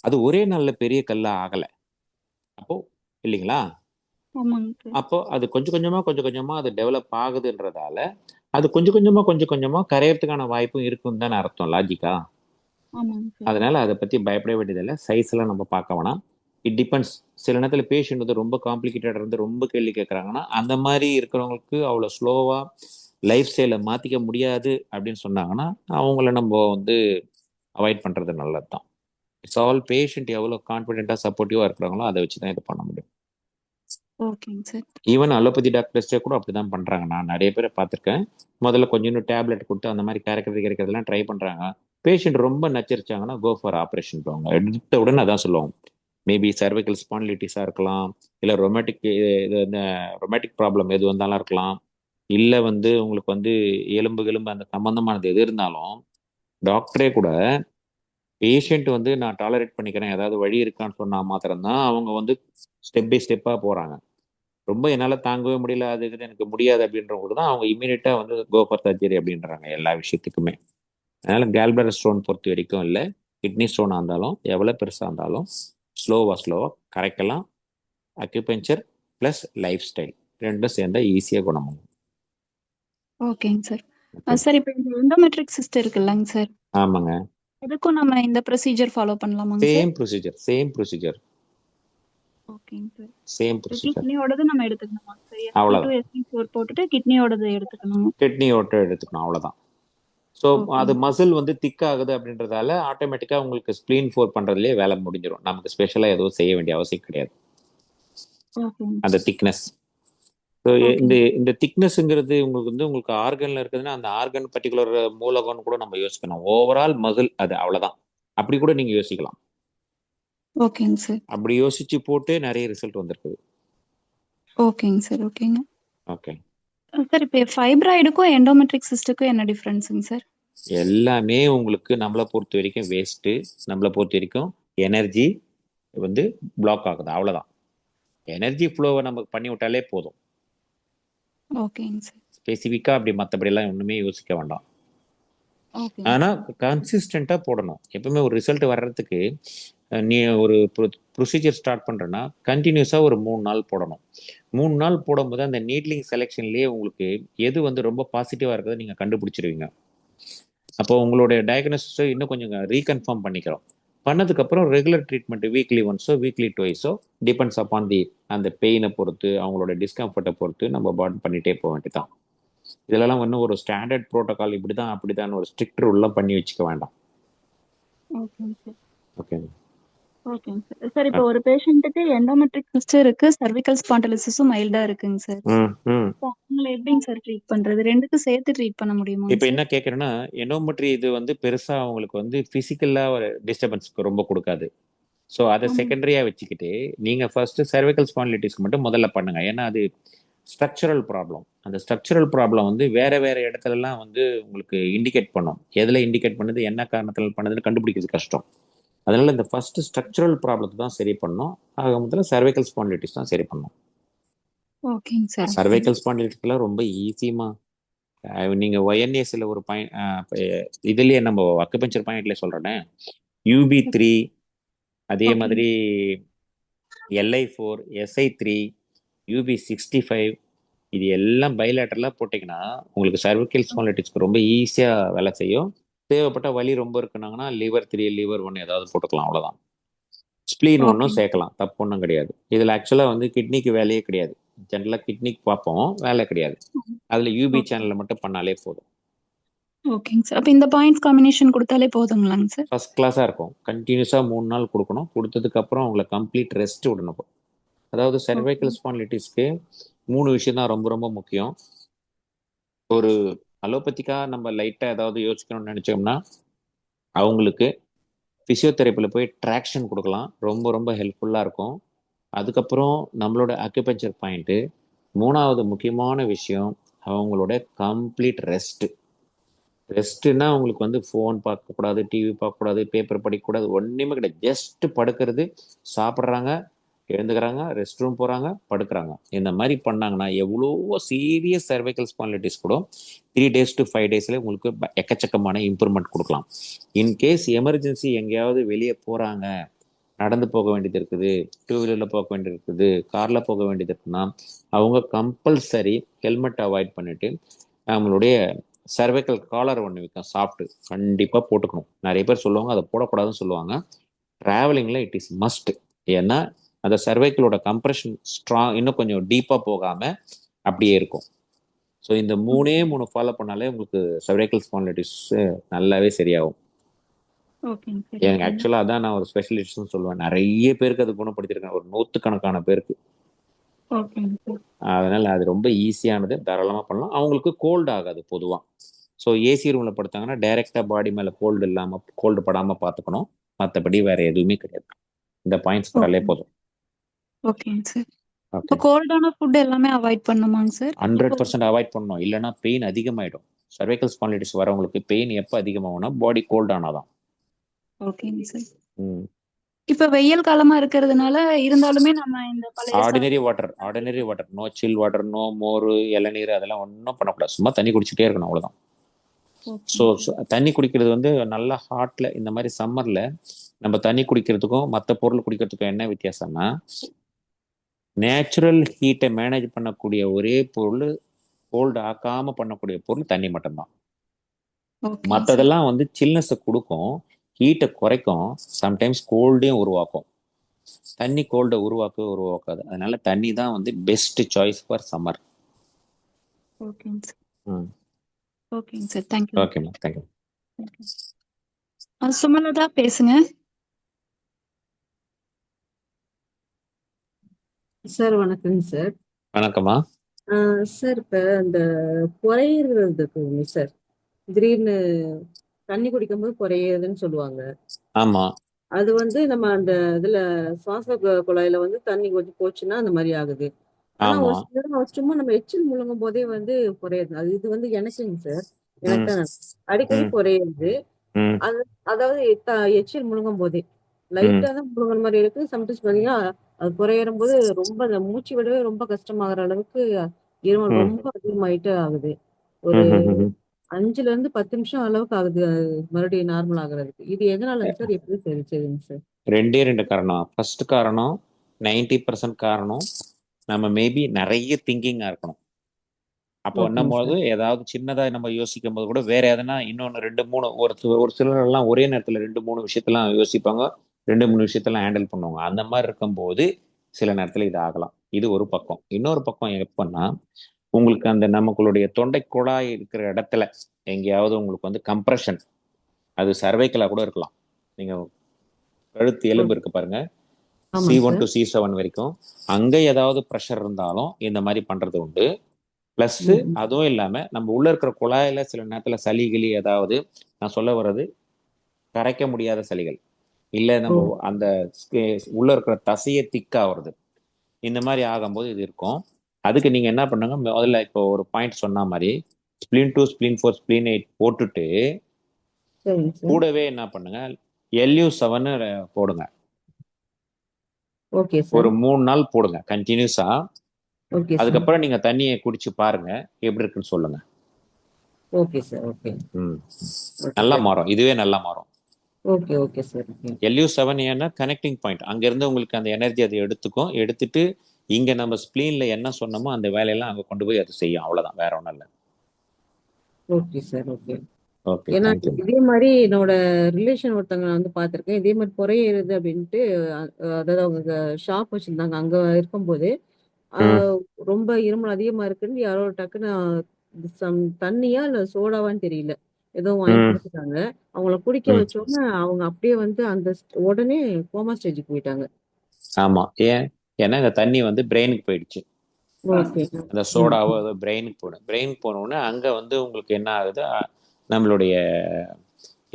அது ஒரே நாள்ல பெரிய கல்லா ஆகல. அப்போ இல்லைங்களா? ஆமாங்க சார். அப்போ அது கொஞ்சம் கொஞ்சமா அது டெவலப் ஆகுதுன்றதால அது கொஞ்சம் கொஞ்சமா கரையறதுக்கான வாய்ப்பும் இருக்குன்னு தானே அர்த்தம், லாஜிக்கா. ஆமாங்க சார். அதனால அதை பத்தி பயப்பட வேண்டியதில்லை. சைஸ் எல்லாம் நம்ம பார்க்க வேணாம். It depends. சில நேரத்தில் பேஷண்ட் வந்து ரொம்ப காம்ப்ளிகேட்டட் இருந்து ரொம்ப கேள்வி கேட்குறாங்கன்னா அந்த மாதிரி இருக்கிறவங்களுக்கு அவ்வளோ ஸ்லோவா லைஃப் ஸ்டைலை மாற்றிக்க முடியாது அப்படின்னு சொன்னாங்கன்னா அவங்கள நம்ம வந்து அவாய்ட் பண்ணுறது நல்லது தான். இட்ஸ் ஆல் பேஷண்ட் எவ்வளோ கான்ஃபிடென்ட்டாக சப்போர்ட்டிவாக இருக்கிறாங்களோ அதை வச்சு தான் இது பண்ண முடியும். ஓகேங்க சார். ஈவன் அலோபதி டாக்டர்ஸே கூட அப்படி தான் பண்ணுறாங்க. நான் நிறைய பேரை பார்த்துருக்கேன். முதல்ல கொஞ்சம் டேப்லெட் கொடுத்து அந்த மாதிரி கிடைக்கிறதெல்லாம் ட்ரை பண்ணுறாங்க. பேஷண்ட் ரொம்ப நச்சரிச்சாங்கன்னா கோ ஃபார் ஆப்ரேஷன் போவாங்க. எடுத்த உடனே அதான் சொல்லுவாங்க. மேபி சர்வைக்கல் ஸ்பான்லிட்டிஸாக இருக்கலாம், இல்லை இந்த ரொமேட்டிக் ப்ராப்ளம் எது வந்தாலும் இருக்கலாம், இல்லை உங்களுக்கு எலும்பு அந்த சம்மந்தமானது எது இருந்தாலும் டாக்டரே கூட பேஷண்ட் நான் டாலரேட் பண்ணிக்கிறேன், ஏதாவது வழி இருக்கான்னு சொன்னா மாத்திரம்தான் அவங்க ஸ்டெப் பை ஸ்டெப்பாக போகிறாங்க. ரொம்ப என்னால் தாங்கவே முடியல, அது எனக்கு முடியாது அப்படின்றவங்களுக்கு தான் அவங்க இமீடியட்டாக கோ ஃபார் சர்ஜரி அப்படின்றாங்க எல்லா விஷயத்துக்குமே. அதனால கேல்பிளடர் ஸ்டோன் பொறுத்த வரைக்கும் இல்லை, கிட்னி ஸ்டோனாக இருந்தாலும் எவ்வளோ பெருசாக இருந்தாலும் ஸ்லோவாக கரைக்கலாம். அக்யூபஞ்சர் ப்ளஸ் லைஃப் ஸ்டைல் ரெண்டும் சேர்ந்தா ஈஸியாக குணமாகும். ஓகேங்க சார். சார் இப்போ இந்த எண்டோமெட்ரிக் சிஸ்ட் இருக்குல்லங்க சார், ஆமாங்க, அதுக்கும் நம்ம இந்த ப்ரொசீஜர் ஃபாலோ பண்ணலாமாங்க சார்? Same procedure. ஓகேங்க சார். Same procedure. கிட்னியோடது நம்ம எடுத்துக்கணுமா சார்? அவ்வளோதான். SpO2 போட்டுட்டு கிட்னியோடது எடுத்துக்கணும். எடுத்துக்கணும், அவ்வளோதான். ஸோ அது மசில் திக் ஆகுது அப்படின்றதால ஆட்டோமேட்டிக்காக உங்களுக்கு ஸ்ப்ளீன் 4 பண்ணுறதுலேயே வேலை முடிஞ்சிடும். நமக்கு ஸ்பெஷலாக எதுவும் செய்ய வேண்டிய அவசியம் கிடையாது. அந்த திக்னஸ். ஸோ இந்த திக்னஸ்ங்கிறது உங்களுக்கு ஆர்கன்ல இருக்குதுன்னா அந்த ஆர்கன் பர்டிகுலர் மூலகம்னு கூட நம்ம யோசிக்கணும். ஓவரால் மசில் அது அவ்வளோதான். அப்படி கூட நீங்கள் யோசிக்கலாம். ஓகேங்க சார். அப்படி யோசிச்சு போட்டு நிறைய ரிசல்ட் வந்திருக்குது. ஓகேங்க சார். ஓகேங்க. ஓகே சார், இப்போ ஃபைப்ராய்டுக்கும் எண்டோமெட்ரிக் சிஸ்டுக்கும் என்ன டிஃபரன்ஸுங்க சார்? எல்லாமே உங்களுக்கு நம்மளை பொறுத்த வரைக்கும் வேஸ்ட்டு. நம்மளை பொறுத்த வரைக்கும் எனர்ஜி பிளாக் ஆகுது, அவ்வளோதான். எனர்ஜி ஃப்ளோவை நமக்கு பண்ணி விட்டாலே போதும். ஓகேங்க சார். ஸ்பெசிஃபிக்காக அப்படி மற்றபடியெல்லாம் ஒன்றுமே யோசிக்க வேண்டாம். ஆனால் கன்சிஸ்டண்ட்டாக போடணும். எப்பவுமே ஒரு ரிசல்ட் வர்றதுக்கு நீ ஒரு ப்ரொசீஜர் ஸ்டார்ட் பண்ணுறேன்னா கண்டினியூஸாக ஒரு 3 நாள் போடணும். 3 நாள் போடும்போது அந்த நீட்லிங் செலெக்ஷன்லேயே உங்களுக்கு எது ரொம்ப பாசிட்டிவாக இருக்கிறத நீங்கள் கண்டுபிடிச்சிருவீங்க. அப்போ உங்களுடைய டயக்னோசிஸை இன்னும் கொஞ்சம் ரீகன்ஃபார்ம் பண்ணிக்கிறோம். பண்ணதுக்கப்புறம் ரெகுலர் ட்ரீட்மெண்ட் வீக்லி ஒன்ஸோ வீக்லி டுவைஸோ டிபெண்ட்ஸ் அப்பான் அந்த பெயினை பொறுத்து அவங்களோட டிஸ்கம்ஃபர்ட்டை பொறுத்து நம்ம பண்ணிகிட்டே போக வேண்டியதான். இதெல்லாம் ஒரு ஸ்டாண்டர்ட் ப்ரோட்டோகால் இப்படி தான் அப்படி தான் ஒரு ஸ்ட்ரிக்ட் ரூல்லாம் பண்ணி வச்சுக்க வேண்டாம். ஓகேங்க. ஓகேங்க சார். சார், இப்போ ஒரு பேஷண்ட்டுக்கு எண்டோமெட்ரிக் சிஸ்ட் இருக்கு, சர்விக்கல் ஸ்பாண்டிலோசிஸும் மைல்டா இருக்குங்க சார். அவங்களை எப்படிங்க சார் ட்ரீட் பண்றது? ரெண்டுக்கும் சேர்த்து ட்ரீட் பண்ண முடியுமா? இப்போ என்ன கேட்குறேன்னா, எண்டோமெட்ரி இது பெருசா அவங்களுக்கு பிசிக்கலா ஒரு டிஸ்டர்பன்ஸ் ரொம்ப கொடுக்காது. ஸோ அதை செகண்டரியா வச்சுக்கிட்டு நீங்க ஃபர்ஸ்ட் சர்விக்கல் ஸ்பாண்டிலைட்டிஸ்க்கு மட்டும் முதல்ல பண்ணுங்க. ஏன்னா அது ஸ்ட்ரக்சரல் ப்ராப்ளம். அந்த ஸ்ட்ரக்சரல் ப்ராப்ளம் வேற வேற இடத்துலலாம் உங்களுக்கு இண்டிகேட் பண்ணும். எதில் இண்டிகேட் பண்ணுது, என்ன காரணத்தில் பண்ணுதுன்னு கண்டுபிடிக்கிறது கஷ்டம். அதனால இந்த ஃபர்ஸ்ட் ஸ்ட்ரக்சரல் ப்ராப்ளத்தை தான் சரி பண்ணணும். ஆக முதல்ல சர்வைக்கல் ஸ்பாண்டிலைட்டிஸ் தான் சரி பண்ணணும். ஓகேங்க சார். சர்வைக்கல் ஸ்பாண்டிலைட்டிஸ்லாம் ரொம்ப ஈஸிமா. நீங்க ஒய்என்ஏஸ்ல ஒரு பாயிண்ட் இதுலயே நம்ம அக்குபஞ்சர் பாயிண்ட்ல சொல்றேன். UB3, அதே மாதிரி LI4, SI3, UB65, இது எல்லாம் பைலேட்டரலா போட்டிங்கன்னா உங்களுக்கு சர்விக்கல் ஸ்பாண்டிலைட்டிஸ்க்கு ரொம்ப ஈஸியா வேலை செய்யும். தேவைப்பட்ட வலி ரொம்ப இருக்குனாங்கன்னா லிவர் 3, லிவர் 1 ஏதாவது போட்டுக்கலாம், அவ்வளவுதான். ஸ்ப்ளீன் ஒன்றும் சேர்க்கலாம், தப்பு ஒன்றும் கிடையாது. இதில் ஆக்சுவலாக கிட்னிக்கு வேலையே கிடையாது. ஜென்ரலாக கிட்னிக்கு பார்ப்போம், வேலை கிடையாது. அதில் UB சேனலில் மட்டும் பண்ணாலே போதும். ஓகேங்க சார். அப்போ இந்த பாயிண்ட்ஸ் காம்பினேஷன் கொடுத்தாலே போதுங்களாங்க சார்? ஃபர்ஸ்ட் கிளாஸாக இருக்கும். கண்டினியூஸாக 3 நாள் கொடுக்கணும். கொடுத்ததுக்கப்புறம் அவங்கள கம்ப்ளீட் ரெஸ்ட் விடணும். அதாவது சர்வைக்கல் ஸ்பாண்டிலைட்டிஸ்க்கு 3 விஷயம் தான் ரொம்ப ரொம்ப முக்கியம். ஒரு அலோபதிக்காக நம்ம லைட்டாக ஏதாவது யோசிக்கணும்னு நினச்சோம்னா அவங்களுக்கு ஃபிசியோதெரப்பியில் போய் ட்ராக்ஷன் கொடுக்கலாம், ரொம்ப ரொம்ப ஹெல்ப்ஃபுல்லாக இருக்கும். அதுக்கப்புறம் நம்மளோட அக்யூபஞ்சர் பாயிண்ட்டு. 3வது முக்கியமான விஷயம் அவங்களோட கம்ப்ளீட் ரெஸ்ட்டுன்னா உங்களுக்கு ஃபோன் பார்க்கக்கூடாது, டிவி பார்க்கக்கூடாது, பேப்பர் படிக்கக்கூடாது, ஒன்றுமே கிடையாது. ஜஸ்ட் படுக்கிறது, சாப்பிட்றாங்க, எழுந்துக்கிறாங்க, ரெஸ்ட் ரூம் போகிறாங்க, படுக்கிறாங்க. இந்த மாதிரி பண்ணாங்கன்னா எவ்வளோ சீரியஸ் சர்வைக்கல் ஸ்பாண்டிலைட்டிஸ் கூட 3 days to 5 daysல உங்களுக்கு எக்கச்சக்கமான இம்ப்ரூவ்மெண்ட் கொடுக்கலாம். இன்கேஸ் எமர்ஜென்சி எங்கேயாவது வெளியே போகிறாங்க, நடந்து போக வேண்டியது இருக்குது, 2 வீலரில் போக வேண்டியது இருக்குது, காரில் போக வேண்டியது இருக்குன்னா அவங்க கம்பல்சரி ஹெல்மெட் அவாய்ட் பண்ணிட்டு நம்மளுடைய சர்வைக்கல் காலர் ஒன்று விற்கும், சாஃப்ட், கண்டிப்பாக போட்டுக்கணும். நிறைய பேர் சொல்லுவாங்க அதை போடக்கூடாதுன்னு சொல்லுவாங்க. ட்ராவலிங்கில் இட் இஸ் மஸ்ட். ஏன்னா அந்த சர்வைக்கலோட கம்ப்ரெஷன் இன்னும் கொஞ்சம் டீப்பாக போகாமல் அப்படியே இருக்கும். ஸோ இந்த 3 ஃபாலோ பண்ணாலே உங்களுக்கு சர்வைக்கல் ஸ்பாண்டிலைட்டிஸ் நல்லாவே சரியாகும். ஓகேங்க சார். எனக்கு ஓகேங்க. ஆக்சுவலாக அதான் நான் ஒரு ஸ்பெஷலிஸ்ட்னு சொல்லுவேன். நிறைய பேருக்கு அது குணப்படுத்தியிருக்கேன், ஒரு 100கணக்கான பேருக்கு. ஓகேங்க சார். அதனால அது ரொம்ப ஈஸியானது, தாராளமாக பண்ணலாம். அவங்களுக்கு கோல்டு ஆகாது பொதுவாக. ஸோ ஏசி ரூமில் படுத்தாங்கன்னா டைரெக்டாக பாடி மேலே கோல்டு இல்லாமல், கோல்டு படாமல் பார்த்துக்கணும். மற்றபடி வேற எதுவுமே கிடையாது. இந்த பாயிண்ட்ஸ் பண்ணாலே ஓகே. போதும். ஓகேங்க சார். ஓகே, இப்போ கோல்டான ஃபுட் எல்லாமே அவாய்ட் பண்ணுமாங்க சார்? இப்போ 100% அவாய்ட் பண்ணணும். இல்லைன்னா பெயின் அதிகமாயிடும். சர்வைக்கல் ஸ்பான்லைட்டிஸ் வரவங்களுக்கு பெயின் எப்போ அதிகமாகும்னா பாடி கோல்ட் ஆனாதான். ஓகேங்க சார். ம். இப்ப வெயில் காலமா இருக்கிறதுனால இருந்தாலுமே நம்ம இந்த பழைய ஆர்டினரி சாதம் water, ordinary water, no chill water, no மோர், இளநீர் அதெல்லாம் ஒன்றும் பண்ணக்கூடாது. சும்மா தண்ணி குடிச்சிட்டே இருக்கணும், அவ்வளோதான். ஸோ ஓகேங்க சார். தண்ணி குடிக்கிறது வந்து நல்லா ஹாட்டில், இந்த மாதிரி சம்மரில் நம்ம தண்ணி குடிக்கிறதுக்கும் மற்ற பொருள் குடிக்கிறதுக்கும் என்ன வித்தியாசம்னா, நேச்சுரல் ஹீட்டை மேனேஜ் பண்ணக்கூடிய ஒரே பொருள், கோல்டு ஆக்காமல் பண்ணக்கூடிய பொருள் தண்ணி மட்டும்தான். ஓகேங்க சார். மற்றதெல்லாம் வந்து சில்னஸை கொடுக்கும், ஹீட்டை குறைக்கும், சம்டைம்ஸ் கோல்டையும் உருவாக்கும். தண்ணி கோல்டை உருவாக்காது. அதனால தண்ணி தான் வந்து பெஸ்ட் சாய்ஸ் ஃபார் சம்மர். ஓகேங்க சார். ம். ஓகேங்க சார். தேங்க்யூ. ஓகேம்மா, தேங்க்யூ. சுமலதா பேசுங்க. சார் வணக்கங்க சார். வணக்கம்மா. சார் இப்போ அந்த குறையிறதுக்கு சார் திடீர்னு தண்ணி குடிக்கும்போது குறையுதுன்னு சொல்லுவாங்க. ஆமா, அது வந்து நம்ம அந்த இதுல சுவாச குழாயில வந்து தண்ணி கொஞ்சம் போச்சுன்னா அந்த மாதிரி ஆகுது. ஆனா ஆமா. ஒரு சில நேரம் சும்மா நம்ம எச்சில் முழுங்கும் போதே வந்து குறையுது. இது வந்து எனக்குங்க சார், எனக்கு ம், தான் அடிக்கடி ம், குறையுது. ம், அது அதாவது எச்சில் முழுங்கும் போதே ம், லைட்டா தான் முழுங்குற மாதிரி இருக்கு. சம்டைம்ஸ் பாத்தீங்கன்னா அது குறையறும் போது ரொம்ப அந்த மூச்சு விடவே ரொம்ப கஷ்டமாகற அளவுக்கு இருமல் ம், ரொம்ப அதிகமாயிட்டே ஆகுது. ஒரு ம், ம், ம். 5ல இருந்து 10 நிமிஷம் அளவுக்கு ஆகுது அது மறுபடியும் நார்மல் ஆகுறதுக்கு. இது எதனாலங்க சார்? எப்படி சரி செய்யுங்க சார்? ரெண்டே ரெண்டு காரணம். ஃபர்ஸ்ட் காரணம், 90% காரணம் நம்ம மேபி நிறைய திங்கிங்காக இருக்கணும். அப்போ ஓகேங்க என்னும்போது சார். ஏதாவது சின்னதாக நம்ம யோசிக்கும் போது கூட வேற எதனா இன்னொன்று 2 3 ஒரு சிலரெல்லாம் ஒரே நேரத்தில் 2 3 விஷயத்தெல்லாம் யோசிப்பாங்க, 2 3 விஷயத்தெல்லாம் ஹேண்டில் பண்ணுவாங்க. அந்த மாதிரி இருக்கும்போது சில நேரத்தில் இது ஆகலாம். இது ஒரு பக்கம். இன்னொரு பக்கம் எப்பன்னா, உங்களுக்கு அந்த நமக்குடைய தொண்டை குழாய் இருக்கிற இடத்துல எங்கேயாவது உங்களுக்கு வந்து கம்ப்ரெஷன், அது சர்வைக்கலாக கூட இருக்கலாம். நீங்கள் கழுத்து ஓ, எலும்பு இருக்கு பாருங்க, ஆமாங்க C1 சார். to C7 வரைக்கும், அங்கே ஏதாவது ப்ரெஷர் இருந்தாலும் இந்த மாதிரி பண்ணுறது உண்டு. ப்ளஸ் ம், ம். அதுவும் இல்லாமல் நம்ம உள்ள இருக்கிற குழாயில சில நேரத்தில் சளி கிளி ஏதாவது, நான் சொல்ல வர்றது கரைக்க முடியாத சளிகள், இல்லை ஓ, நம்ம அந்த உள்ள இருக்கிற தசையை திக்காகிறது, இந்த மாதிரி ஆகும்போது இது இருக்கும். அதுக்கு நீங்க என்ன பண்ணுங்க, முதல்ல இப்போ ஒரு பாயிண்ட் சொன்ன மாதிரி ஸ்பிளின் 2 ஸ்பிளின் 4 ஸ்பிளின் 8 போட்டுட்டு சரிங்க சார். கூடவே என்ன பண்ணுங்க, LU7 போடுங்க. ஓகே ஒரு சார். 3 நாள் போடுங்க கண்டினியூஸா. Okay sir. அதுக்கப்புறம் நீங்க தண்ணியை குடிச்சு பாருங்க, எப்படி இருக்குன்னு சொல்லுங்க. Okay sir. ஓகே. ம். ஓகே நல்லா சார். மாறும், இதுவே நல்லா மாறும். Okay okay sir. Okay. LU7 ஏன்னா கனெக்டிங் பாயிண்ட், அங்கேருந்து உங்களுக்கு அந்த எனர்ஜி அதை எடுத்துக்கும். எடுத்துட்டு இங்கே நம்ம ஸ்ப்ளீனில் என்ன சொன்னோமோ அந்த வேலையெல்லாம் அங்கே கொண்டு போய் அது செய்யும். அவ்வளோதான், வேற ஒன்றும் இல்லை. Okay sir. ஓகே. ஓகே, ஏன்னா தேங்க்யூ. இதே மாதிரி என்னோட ரிலேஷன் ஒருத்தவங்க நான் வந்து பார்த்திருக்கேன். இதே மாதிரி குறையிறது அப்படின்ட்டு அதாவது அவங்க ஷாப் வச்சிருந்தாங்க. அங்க இருக்கும்போது ம், ரொம்ப இருமல் அதிகமா இருக்குன்னு யாரோ டக்குன்னு தண்ணியா இல்ல சோடாவான்னு தெரியல, ஏதோ வாங்கி ம், கொடுத்துட்டாங்க. அவங்கள குடிக்க ம். வச்சோன்னே அவங்க அப்படியே வந்து அந்த உடனே கோமா ஸ்டேஜுக்கு போயிட்டாங்க. ஆமாம். ஏன்னா இந்த தண்ணி வந்து பிரெயினுக்கு போயிடுச்சு. ஓகே. அந்த ம். சோடாவோ ஏதோ பிரெயினுக்கு போடும். பிரெயின் போனோடனே அங்கே வந்து உங்களுக்கு என்ன ஆகுது, நம்மளுடைய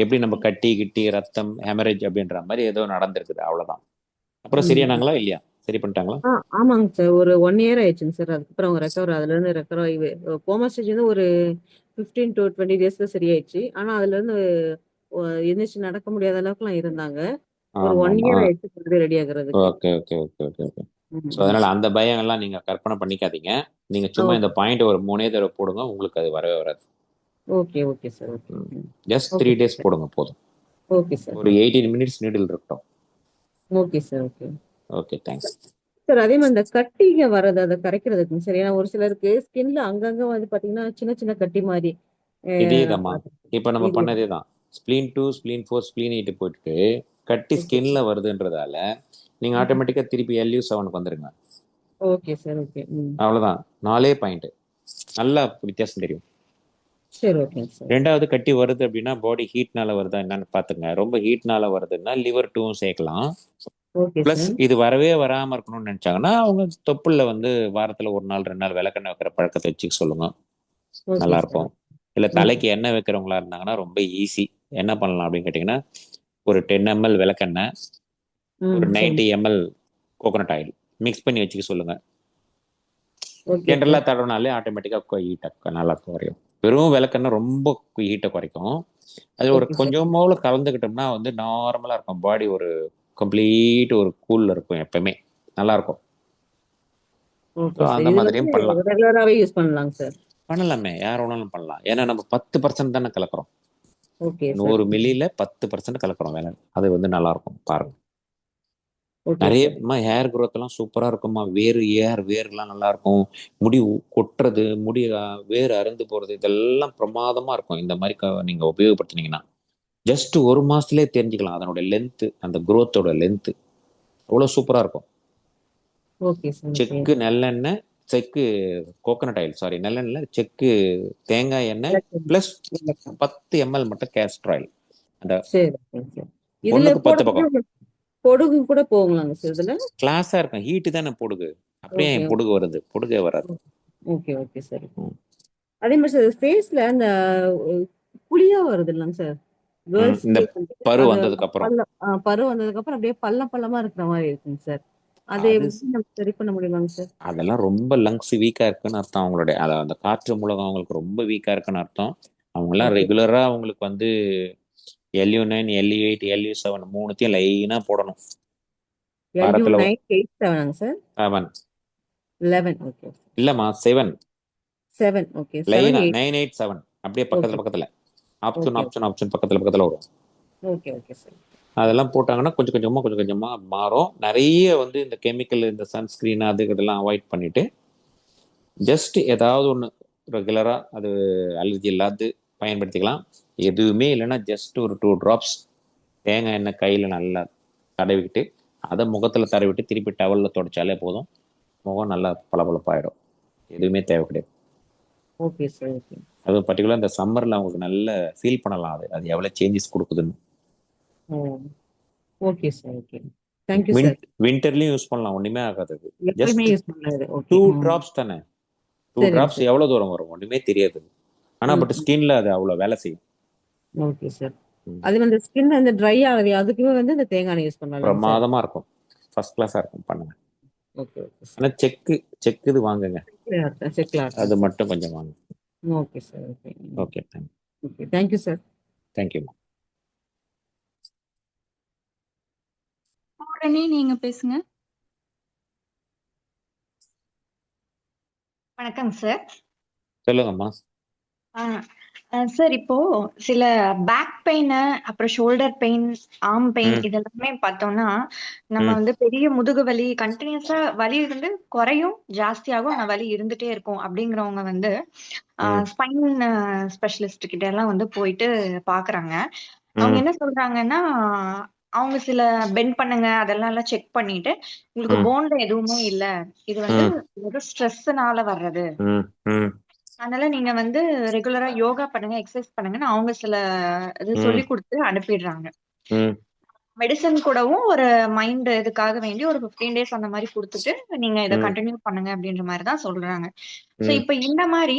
எப்படி நம்ம கட்டி கிட்டி ரத்தம் ஹெமரேஜ் அப்படின்ற மாதிரி ஏதோ நடந்திருக்குது, அவ்வளோதான். அப்புறம் ம். சரியானாங்களா இல்லையா? சரி பண்ணிட்டாங்களா? ஆமாங்க சார். ஒரு 1 இயர் ஆயிடுச்சுங்க சார். அதுக்கப்புறம் அவங்க அதுல இருந்து ரெக்கவர் ஆகி கோமா ஸ்டேஜ் வந்து ஒரு 15 to 20 டேஸ்ல சரியாயிடுச்சு. ஆனா அதுல இருந்து எந்திரிச்சு நடக்க முடியாத அளவுக்குலாம் இருந்தாங்க. ஒரு ஆமாம், 1 இயர் ஆமாம். ஆயிடுச்சு மறுபடியும் ரெடி ஆகுறதுக்கு. Okay, okay, okay, okay, okay. ம், ஸோ ம். அதனால் அந்த பயம் எல்லாம் நீங்கள் கற்பனை பண்ணிக்காதீங்க. நீங்கள் சும்மா இந்த ஓகே. பாயிண்ட் ஒரு 3 தடவை போடுங்க, உங்களுக்கு அது வரவே வராது. Okay okay sir. Okay. Just okay 3 days sir. போடுங்க போதும். Okay sir. ஒரு 18 மினிட்ஸ் நீடில் இருக்கட்டும். Okay sir. Okay. Okay, thanks. Sir அதே மாதிரி இந்த கட்டிங்க வர்றது அதை கரைக்கிறதுக்குங்க சார். ஏன்னா ஒரு சிலருக்கு ஸ்கின்ல அங்கங்க வந்து பாத்தீங்கன்னா சின்ன சின்ன கட்டி மாதிரி இதே தாம்மா, இப்போ நம்ம இது. பண்ணதே தான். ஸ்ப்ளீன் 2 ஸ்ப்ளீன் 4 ஸ்ப்ளீன் 8 போட்டுட்டு கட்டி ஓகே ஸ்கின்ல வருதுன்றதால நீங்கள் சார். ஆட்டோமேட்டிக்காக திருப்பி LU7க்கு வந்துடுங்க. Okay sir. ஓகே. ம். அவ்வளோதான், 4 பாயிண்ட். நல்லா வித்தியாசம் தெரியும். சரி, ஓகேங்க சார். ரெண்டாவது கட்டி வருது அப்படின்னா பாடி ஹீட்னால வருதா என்னன்னு பார்த்துங்க. ரொம்ப ஹீட்னால வருதுன்னா லிவர் டூவும் சேர்க்கலாம். Okay plus sir. இது வரவே வராமல் இருக்கணும்னு நினைச்சாங்கன்னா அவங்க தொப்புளில் வந்து வாரத்தில் 1 நாள் 2 நாள் விளக்கெண்ணெய் வைக்கிற பழக்கத்தை வச்சுக்க சொல்லுங்க, ஓகே நல்லா சார். இருக்கும். இல்லை ஓகே. தலைக்கு எண்ணெய் வைக்கிறவங்களா இருந்தாங்கன்னா ரொம்ப ஈஸி. என்ன பண்ணலாம் அப்படின்னு கேட்டிங்கன்னா, ஒரு 10 ml விளக்கெண்ணெய், ஒரு ம். சரிங்க. 90 ml கோகோனட் ஆயில் மிக்ஸ் பண்ணி வச்சுக்க சொல்லுங்க. ஓகே ஜென்ரலாக சார். தடவினாலே ஆட்டோமேட்டிக்காக ஹீட்டை நல்லா குறையும். வெறும் விளக்கெண்ணெய் ரொம்ப ஹீட்டை குறைக்கும். அது ஒரு ஓகே சார். கொஞ்சமோல கலந்துக்கிட்டோம்னா வந்து நார்மலாக இருக்கும். பாடி ஒரு கம்ப்ளீட் ஒரு கூல்ல இருக்கும், எப்பவுமே நல்லா இருக்கும். Okay so sir. அந்த இது மாதிரியும் வந்து பண்ணலாம். ரெகுலராவே யூஸ் பண்ணலாங்க சார். பண்ணலாமே, யார் வேணாலும் பண்ணலாம். ஏன்னா நம்ம 10% தானே கலக்கிறோம். Okay sir. 100 மில்லியில 10% கலக்கிறோம் வேலை. அது வந்து நல்லா இருக்கும் பாருங்க. ஓகே நிறைய சார். ஹேர் growth எல்லாம் சூப்பரா இருக்குமா. வேர்லாம் நல்லா இருக்கும். முடி கொட்டுறது, முடி வேர் அறுந்து போறது, இதெல்லாம் பிரமாதமா இருக்கும். இந்த மாதிரி நீங்க உபயோகப்படுத்தினீங்கன்னா ஜஸ்ட் 1 மாசத்துலயே தெரிஞ்சுக்கலாம் அதனோட லென்த், அந்த growthோட லென்த் அவ்வளோ சூப்பரா இருக்கும். Okay sir. ஓகே. செக்கு நல்லெண்ணெய், செக்கு கோகனட் ஆயில், சாரி நல்லெண்ணெய், செக்கு தேங்காய் எண்ணெய் பிளஸ் 10 ml மட்டும் கேஸ்டர் ஆயில். அந்த சரி, ஓகே சார். இதுல ஒண்ணுக்கு 10 போடுறது பக்கம் பொடுகு கூட போகலாங்க சார் இதுல? கிளாஸா இருக்கும். ஹீட்டு தானே பொடுகு. அப்படியே ஓகே. பொடுகு வருது? பொடுகே வராது. Okay, okay sir. ம். அதே மாதிரி சார் ஃபேஸ்ல அந்த புளியா வருது இல்லைங்க சார்? கேர்ள்ஸ் இந்த பரு அது வந்ததுக்கு அப்புறம் பரு வந்ததுக்கு அப்புறம் அப்படியே பள்ளமா இருக்கிற மாதிரி இருக்குங்க சார். அதை அது எப்படி நம்ம சரி பண்ண முடியுமாங்க சார்? அதெல்லாம் ரொம்ப லங்ஸ் வீக்கா இருக்குன்னு அர்த்தம். அவங்களுடைய அந்த காற்று மூலம் அவங்களுக்கு ரொம்ப வீக்கா இருக்குன்னு அர்த்தம். அவங்கெல்லாம் ஓகே. ரெகுலரா அவங்களுக்கு வந்து LU9, LU8, LU7 மூணுத்தையும் லைனா போடணும். வாரத்துல LU9 8 சார்? 7 11 ஓகே. இல்லம்மா 7 7 ஓகே. 7 லைனா 8 9, 8, 7 அப்படியே ஓகே. பக்கத்துல ஆப்ஷன் ஓகே. ஆப்ஷன் ஆப்ஷன் பக்கத்துல வரும். Okay, okay sir. அதெல்லாம் போட்டாங்கன்னா கொஞ்சம் கொஞ்சமா மாறும். நிறைய வந்து இந்த கெமிக்கல், இந்த சன்ஸ்கிரீன் அது இதெல்லாம் அவாய்ட் பண்ணிட்டு ஜஸ்ட் ஏதாவது ஒன்று ரெகுலரா அது அலர்ஜி இல்லாது பயன்படுத்திக்கலாம். எதுவுமே இல்லைன்னா ஜஸ்ட் ஒரு 2 drops தேங்காய் எண்ணெய் கையில நல்லா தடவிக்கிட்டு அதை முகத்துல தடவிட்டு திருப்பி டவல்ல தொடச்சாலே போதும். முகம் நல்லா பளபளப்பாயிடும். எதுவுமே தேவை கிடையாது. Okay sir. ஓகே. அதுவும் பர்டிகுலர் இந்த சம்மர்ல அவங்களுக்கு நல்ல ஃபீல் பண்ணலாம். அது எவ்வளவு சேஞ்சஸ் கொடுக்குதுன்னு. Oh okay sir. Okay. Thank you sir. வின்டர்லயும் யூஸ் பண்ணலாம், ஒண்ணுமே ஆகாது. எப்பயுமே ஜஸ்ட் யூஸ் பண்ணது. ஓகே. 2 drops தானே. 2 சரிங்க drops சார். எவ்வளவு தூரம் வரும் ஒண்ணுமே தெரியாது. ஆனா பட் ஸ்கின்ல அது அவ்வளவு வேலை செய்யும். Okay sir. அதே மாதிரி ஸ்கின் அந்த ட்ரை ஆகுது அதுக்குமே வந்து இந்த தேங்காய் எண்ணெய் யூஸ் பண்ணலாம் சார். பிரமாதமா இருக்கும். ஃபர்ஸ்ட் கிளாஸா இருக்கும். பண்ணுங்க. Okay, okay sir. ஆனா செக் இது வாங்குங்க. செக்லாம் அது மட்டும் கொஞ்சம் வாங்க. Okay sir. Okay. Okay, okay. Thank you sir. Thank you. உடனே நீங்க பேசுங்க. வணக்கம் சார். சொல்லுங்கம்மா. சார் இப்போ சில பேக் பெயின், அப்புறம் ஷோல்டர் பெயின், ஆர்ம் பெயின் இதெல்லாமே பார்த்தோம்னா நம்ம வந்து பெரிய முதுகு வலி கண்டினியூஸா வலி வந்து குறையும், ஜாஸ்தியாகும், ஆனா வலி இருந்துட்டே இருக்கும் அப்படிங்கிறவங்க வந்து ஸ்பைன் ஸ்பெஷலிஸ்ட் கிட்ட எல்லாம் வந்து போயிட்டு பாக்குறாங்க. அவங்க என்ன சொல்றாங்கன்னா அவங்க சில பெண்ட் பண்ணுங்க அதெல்லாம் எல்லாம் செக் பண்ணிட்டு உங்களுக்கு போன்ல எதுவுமே இல்ல, இது வந்து ஒரு ஸ்ட்ரெஸ்னால வர்றது, அதனால நீங்க வந்து ரெகுலரா யோகா பண்ணுங்க, எக்ஸசைஸ் பண்ணுங்கன்னு அவங்க சில இது சொல்லி கொடுத்து அனுப்பிடுறாங்க. மெடிசன் கூடவும் ஒரு மைண்ட் இதுக்காக வேண்டி ஒரு 15 days அந்த மாதிரி கொடுத்துட்டு நீங்க இதை கண்டினியூ பண்ணுங்க அப்படின்ற மாதிரி தான் சொல்றாங்க. சோ இப்ப இந்த மாதிரி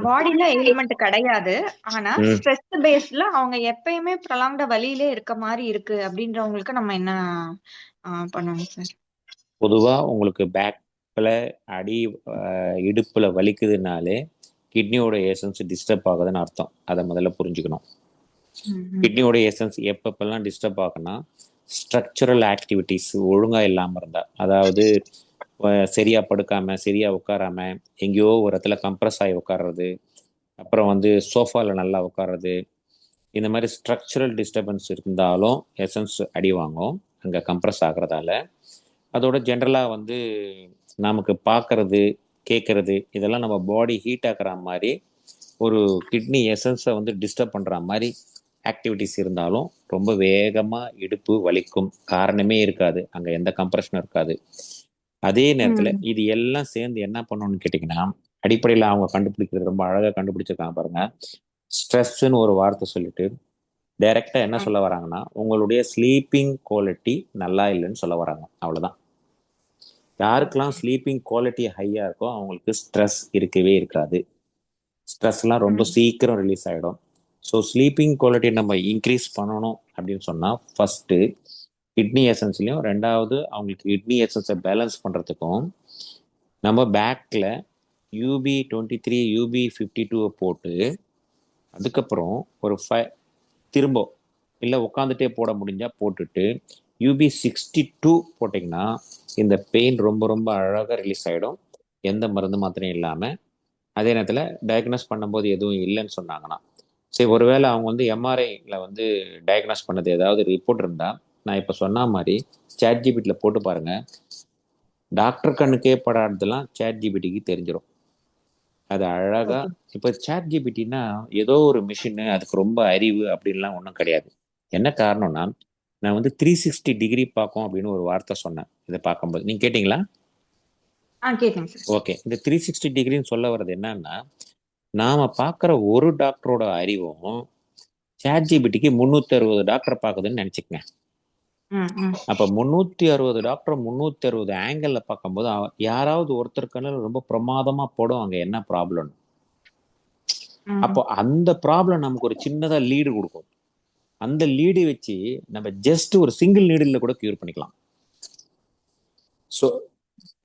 பாடியில எலிமெண்ட் கிடையாது, ஆனா ஸ்ட்ரெஸ் பேஸ்ல அவங்க எப்பயுமே ப்ரொலாங்ட வலியிலே இருக்க மாதிரி இருக்கு அப்படின்றவங்களுக்கு நம்ம என்ன பண்ணணும் சார்? பொதுவா உங்களுக்கு பேக்ல அடி இடுப்புல வலிக்குதுனாலே கிட்னியோட எசன்ஸ் டிஸ்டர்ப் ஆகுதுன்னு அர்த்தம். அதை முதல்ல புரிஞ்சுக்கணும். கிட்னியோட எசன்ஸ் எப்பப்பெல்லாம் டிஸ்டர்ப் ஆகுனா ஸ்ட்ரக்சரல் ஆக்டிவிட்டிஸ் ஒழுங்கா இல்லாம இருந்தா, அதாவது சரியா படுக்காம சரியா உட்காராம எங்கேயோ ஒரு இடத்துல கம்ப்ரஸ் ஆகி உட்கார்றது, அப்புறம் வந்து சோஃபால நல்லா உட்கார்றது, இந்த மாதிரி ஸ்ட்ரக்சரல் டிஸ்டர்பன்ஸ் இருந்தாலும் எசன்ஸ் அடி வாங்கும் அங்கே கம்ப்ரஸ் ஆகிறதால. அதோட ஜென்ரலாக வந்து நமக்கு பார்க்கறது கேட்கறது இதெல்லாம் நம்ம பாடி ஹீட் ஆக்குற மாதிரி ஒரு கிட்னி எசன்ஸை வந்து டிஸ்டர்ப் பண்ணுற மாதிரி ஆக்டிவிட்டிஸ் இருந்தாலும் ரொம்ப வேகமாக இடுப்பு வலிக்கும். காரணமே இருக்காது, அங்கே எந்த கம்ப்ரெஷனும் இருக்காது. அதே நேரத்தில் இது எல்லாம் சேர்ந்து என்ன பண்ணணும்னு கேட்டிங்கன்னா அடிப்படையில் அவங்க கண்டுபிடிக்கிறது ரொம்ப அழகாக கண்டுபிடிச்சிருக்காங்க பாருங்க. ஸ்ட்ரெஸ்ன்னு ஒரு வார்த்தை சொல்லிட்டு டைரக்டா என்ன சொல்ல வராங்கன்னா, உங்களுடைய ஸ்லீப்பிங் குவாலிட்டி நல்லா இல்லைன்னு சொல்ல வராங்க. அவ்வளவுதான். யாருக்கெல்லாம் ஸ்லீப்பிங் குவாலிட்டி ஹையா இருக்கோ அவங்களுக்கு ஸ்ட்ரெஸ் இருக்கவே இருக்காது. ஸ்ட்ரெஸ்லாம் ரொம்ப சீக்கிரம் ரிலீஸ் ஆகிடும். ஸோ ஸ்லீப்பிங் குவாலிட்டி நம்ம இன்க்ரீஸ் பண்ணணும் அப்படின்னு சொன்னால் ஃபஸ்ட்டு கிட்னி எசன்ஸ்லையும், ரெண்டாவது அவங்களுக்கு கிட்னி எசன்ஸை பேலன்ஸ் பண்ணுறதுக்கும் நம்ம பேக்கில் UB23 UB52 போட்டு அதுக்கப்புறம் ஒரு திரும்ப இல்லை உட்காந்துட்டே போட முடிஞ்சால் போட்டுட்டு UB62 போட்டிங்கன்னா இந்த பெயின் ரொம்ப ரொம்ப அழகாக ரிலீஸ் ஆகிடும், எந்த மருந்து மாத்திரையும் இல்லாமல். அதே நேரத்தில் டயக்னோஸ் பண்ணும்போது எதுவும் இல்லைன்னு சொன்னாங்கன்னா, சரி ஒருவேளை அவங்க வந்து எம்ஆர்ஐயில் வந்து டயக்னோஸ் பண்ணது ஏதாவது ரிப்போர்ட் இருந்தால் நான் இப்போ சொன்ன மாதிரி ChatGPTயில் போட்டு பாருங்கள். டாக்டர் கண்ணுக்கே படாததெல்லாம் ChatGPTக்கு தெரிஞ்சிடும். அது அழகாக இப்போ ChatGPTனா ஏதோ ஒரு மிஷினு, அதுக்கு ரொம்ப அறிவு அப்படின்லாம் ஒன்றும் கிடையாது. என்ன காரணம்னா, நான் வந்து 360 டிகிரி பார்க்கும் அப்படின்னு ஒரு வார்த்தை சொன்னேன் இதை பார்க்கும்போது. நீங்கள் கேட்டிங்களா? கேட்டேன் சார். ஓகே. இந்த 360 டிகிரின்னு சொல்ல வர்றது என்னன்னா, நாம பார்க்குற ஒரு டாக்டரோட அறிவும் ChatGPTக்கு 360 டாக்டர் பார்க்குதுன்னு நினச்சிக்கங்க. அப்போ 360 டாக்டர் 360 ஆங்கிளில் பார்க்கும்போது யாராவது ஒருத்தர் கண்ணில் ரொம்ப பிரமாதமாக போடும் அங்கே என்ன ப்ராப்ளம். அப்போ அந்த ப்ராப்ளம் நமக்கு ஒரு சின்னதாக லீடு கொடுக்கும். அந்த லீடு வச்சு நம்ம ஜஸ்ட் ஒரு சிங்கிள் நீடில் கூட கியூர் பண்ணிக்கலாம். ஸோ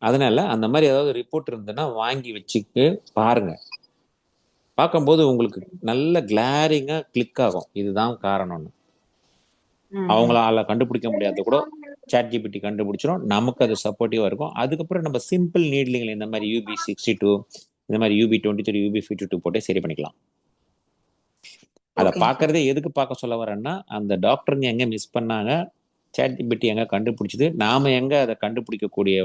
அதனால அந்த மாதிரி ஏதாவது ரிப்போர்ட் இருந்ததுன்னா வாங்கி வச்சுட்டு பாருங்க. பார்க்கும்போது உங்களுக்கு நல்ல கிளாரிங்கா கிளிக் ஆகும், இதுதான் காரணம்னு. அவங்களால கண்டுபிடிக்க முடியாத கூட ChatGPT கண்டுபிடிச்சிடும், நமக்கு அது சப்போர்ட்டிவா இருக்கும். அதுக்கப்புறம் நம்ம சிம்பிள் நீட்லிங்ல இந்த மாதிரி UB62, இந்த மாதிரி UB23 UB52 போட்டே சரி பண்ணிக்கலாம். அதை பார்க்கறதே எதுக்கு பார்க்க சொல்ல வரேன்னா, அந்த டாக்டருங்க எங்க மிஸ் பண்ணாங்க, ChatGPT எங்க கண்டுபிடிச்சது, நாம எங்க அதை கண்டுபிடிக்கக்கூடிய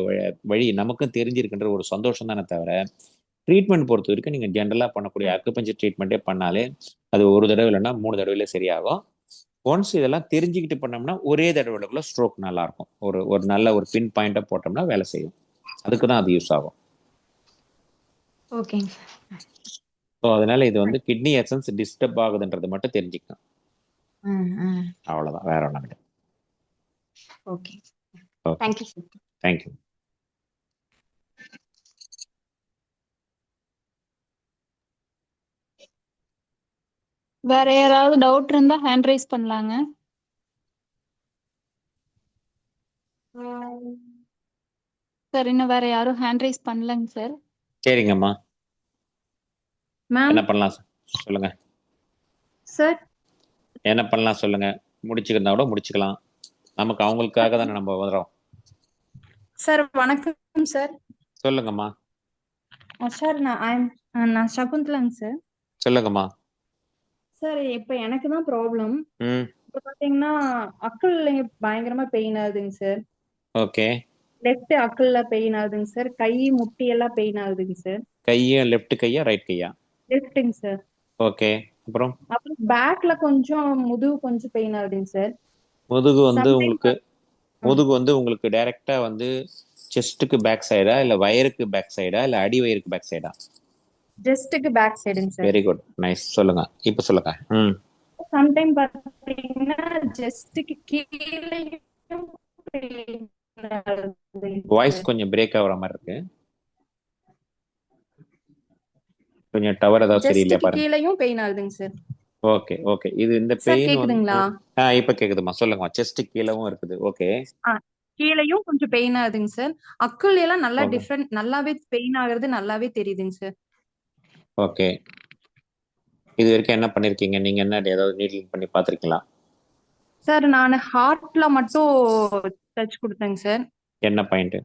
வழி நமக்கும் தெரிஞ்சிருக்கின்ற ஒரு சந்தோஷம் தானே தவிர, ட்ரீட்மெண்ட் பொறுத்த வரைக்கும் நீங்கள் ஜென்ரலாக பண்ணக்கூடிய அக்குபஞ்சர் ட்ரீட்மெண்ட்டே பண்ணாலே அது ஒரு தடவை இல்லைன்னா 3 தடவையில சரியாகும். ஒன்ஸ் இதெல்லாம் தெரிஞ்சுக்கிட்டு பண்ணோம்னா ஒரே தடவைக்குள்ள ஸ்ட்ரோக் நல்லா இருக்கும். ஒரு நல்ல ஒரு பின் பாயிண்டா போட்டோம்னா வேலை செய்யும். அதுக்கு தான் அது யூஸ் ஆகும். ஓகேங்க. ஸோ அதனால இது வந்து கிட்னி எசன்ஸ் டிஸ்டர்ப் ஆகுதுன்றது மட்டும் தெரிஞ்சுக்கணும். அவ்வளோதான், வேற ஒன்றும் கிடையாது. Okay, thank you sir. தேங்க்யூ. வேற யாராவது டவுட் இருந்தா ஹேண்ட் ரைஸ் பண்ணலாங்க. சார் இன்னும் வேற யாரும் ஹேண்ட் ரைஸ் பண்ணலங்க சார். சரிங்கம்மா, என்ன பண்ணலாம் சொல்லுங்க. சார் என்ன பண்ணலாம் சொல்லுங்க. முடிச்சுக்கிறதா கூட முடிச்சுக்கலாம், நமக்கு அவங்களுக்காக தானே நம்ம வரோம். சார் வணக்கம் சார். சொல்லுங்கம்மா. சார் நான் சகுந்தலாங்க சார். சொல்லுங்கம்மா. சார் இப்போ எனக்கு தான் ப்ராப்ளம். இப்போ பாத்தீங்கன்னா அக்கல்ல பயங்கரமா பெயின் ஆகுதுங்க சார். ஓகே. லெஃப்ட் அக்கல்ல பெயின் ஆகுதுங்க சார். கை முட்டி எல்லாம் பெயின் ஆகுதுங்க சார். கையா, லெஃப்ட் கையா ரைட் கையா? லெஃப்ட்டுங்க சார். ஓகே. அப்புறம் பேக்ல கொஞ்சம் முதுகு கொஞ்சம் பெயின் ஆகுதுங்க சார். முதுகு வந்து உங்களுக்கு டைரக்டா வந்து செஸ்ட்டுக்கு பேக் சைடா இல்ல வயருக்கு பேக் சைடா இல்ல அடி வயருக்கு பேக் சைடா? ஜஸ்ட்க்கு பேக் சைடுங்க சார். Very good, nice. சொல்லுங்க, இப்போ சொல்லுங்க. சம்டைம் பாத்தீங்கன்னா ஜஸ்ட்க்கு கீழே வாய்ஸ் கொஞ்சம் பிரேக் ஆகுற மாதிரி இருக்கு. கொஞ்சம் டவர் ஏதாவது சரியில்லையா பாருங்க. கீழேயும் பெயின் ஆகுதுங்க சார். Okay okay. இது இந்த பெயின் கேக்குதுங்களா? இப்போ கேக்குதுமா, சொல்லுங்க. செஸ்ட் கீழவும் இருக்குது. ஓகே. கீழேயும் கொஞ்சம் பெயின் ஆகுதுங்க சார். அக்குள் எல்லாம் நல்லா டிஃபரெண்ட், நல்லாவே பெயின் ஆகுறது நல்லாவே தெரியுதுங்க சார். ஓகே. இது வரைக்கும் என்ன பண்ணிருக்கீங்க நீங்க? என்ன ஏதாவது நீட்லிங் பண்ணி பாத்திருக்கீங்களா? சார் நான் ஹார்ட்ல மட்டும் டச் கொடுத்தேங்க சார். என்ன பாயிண்ட்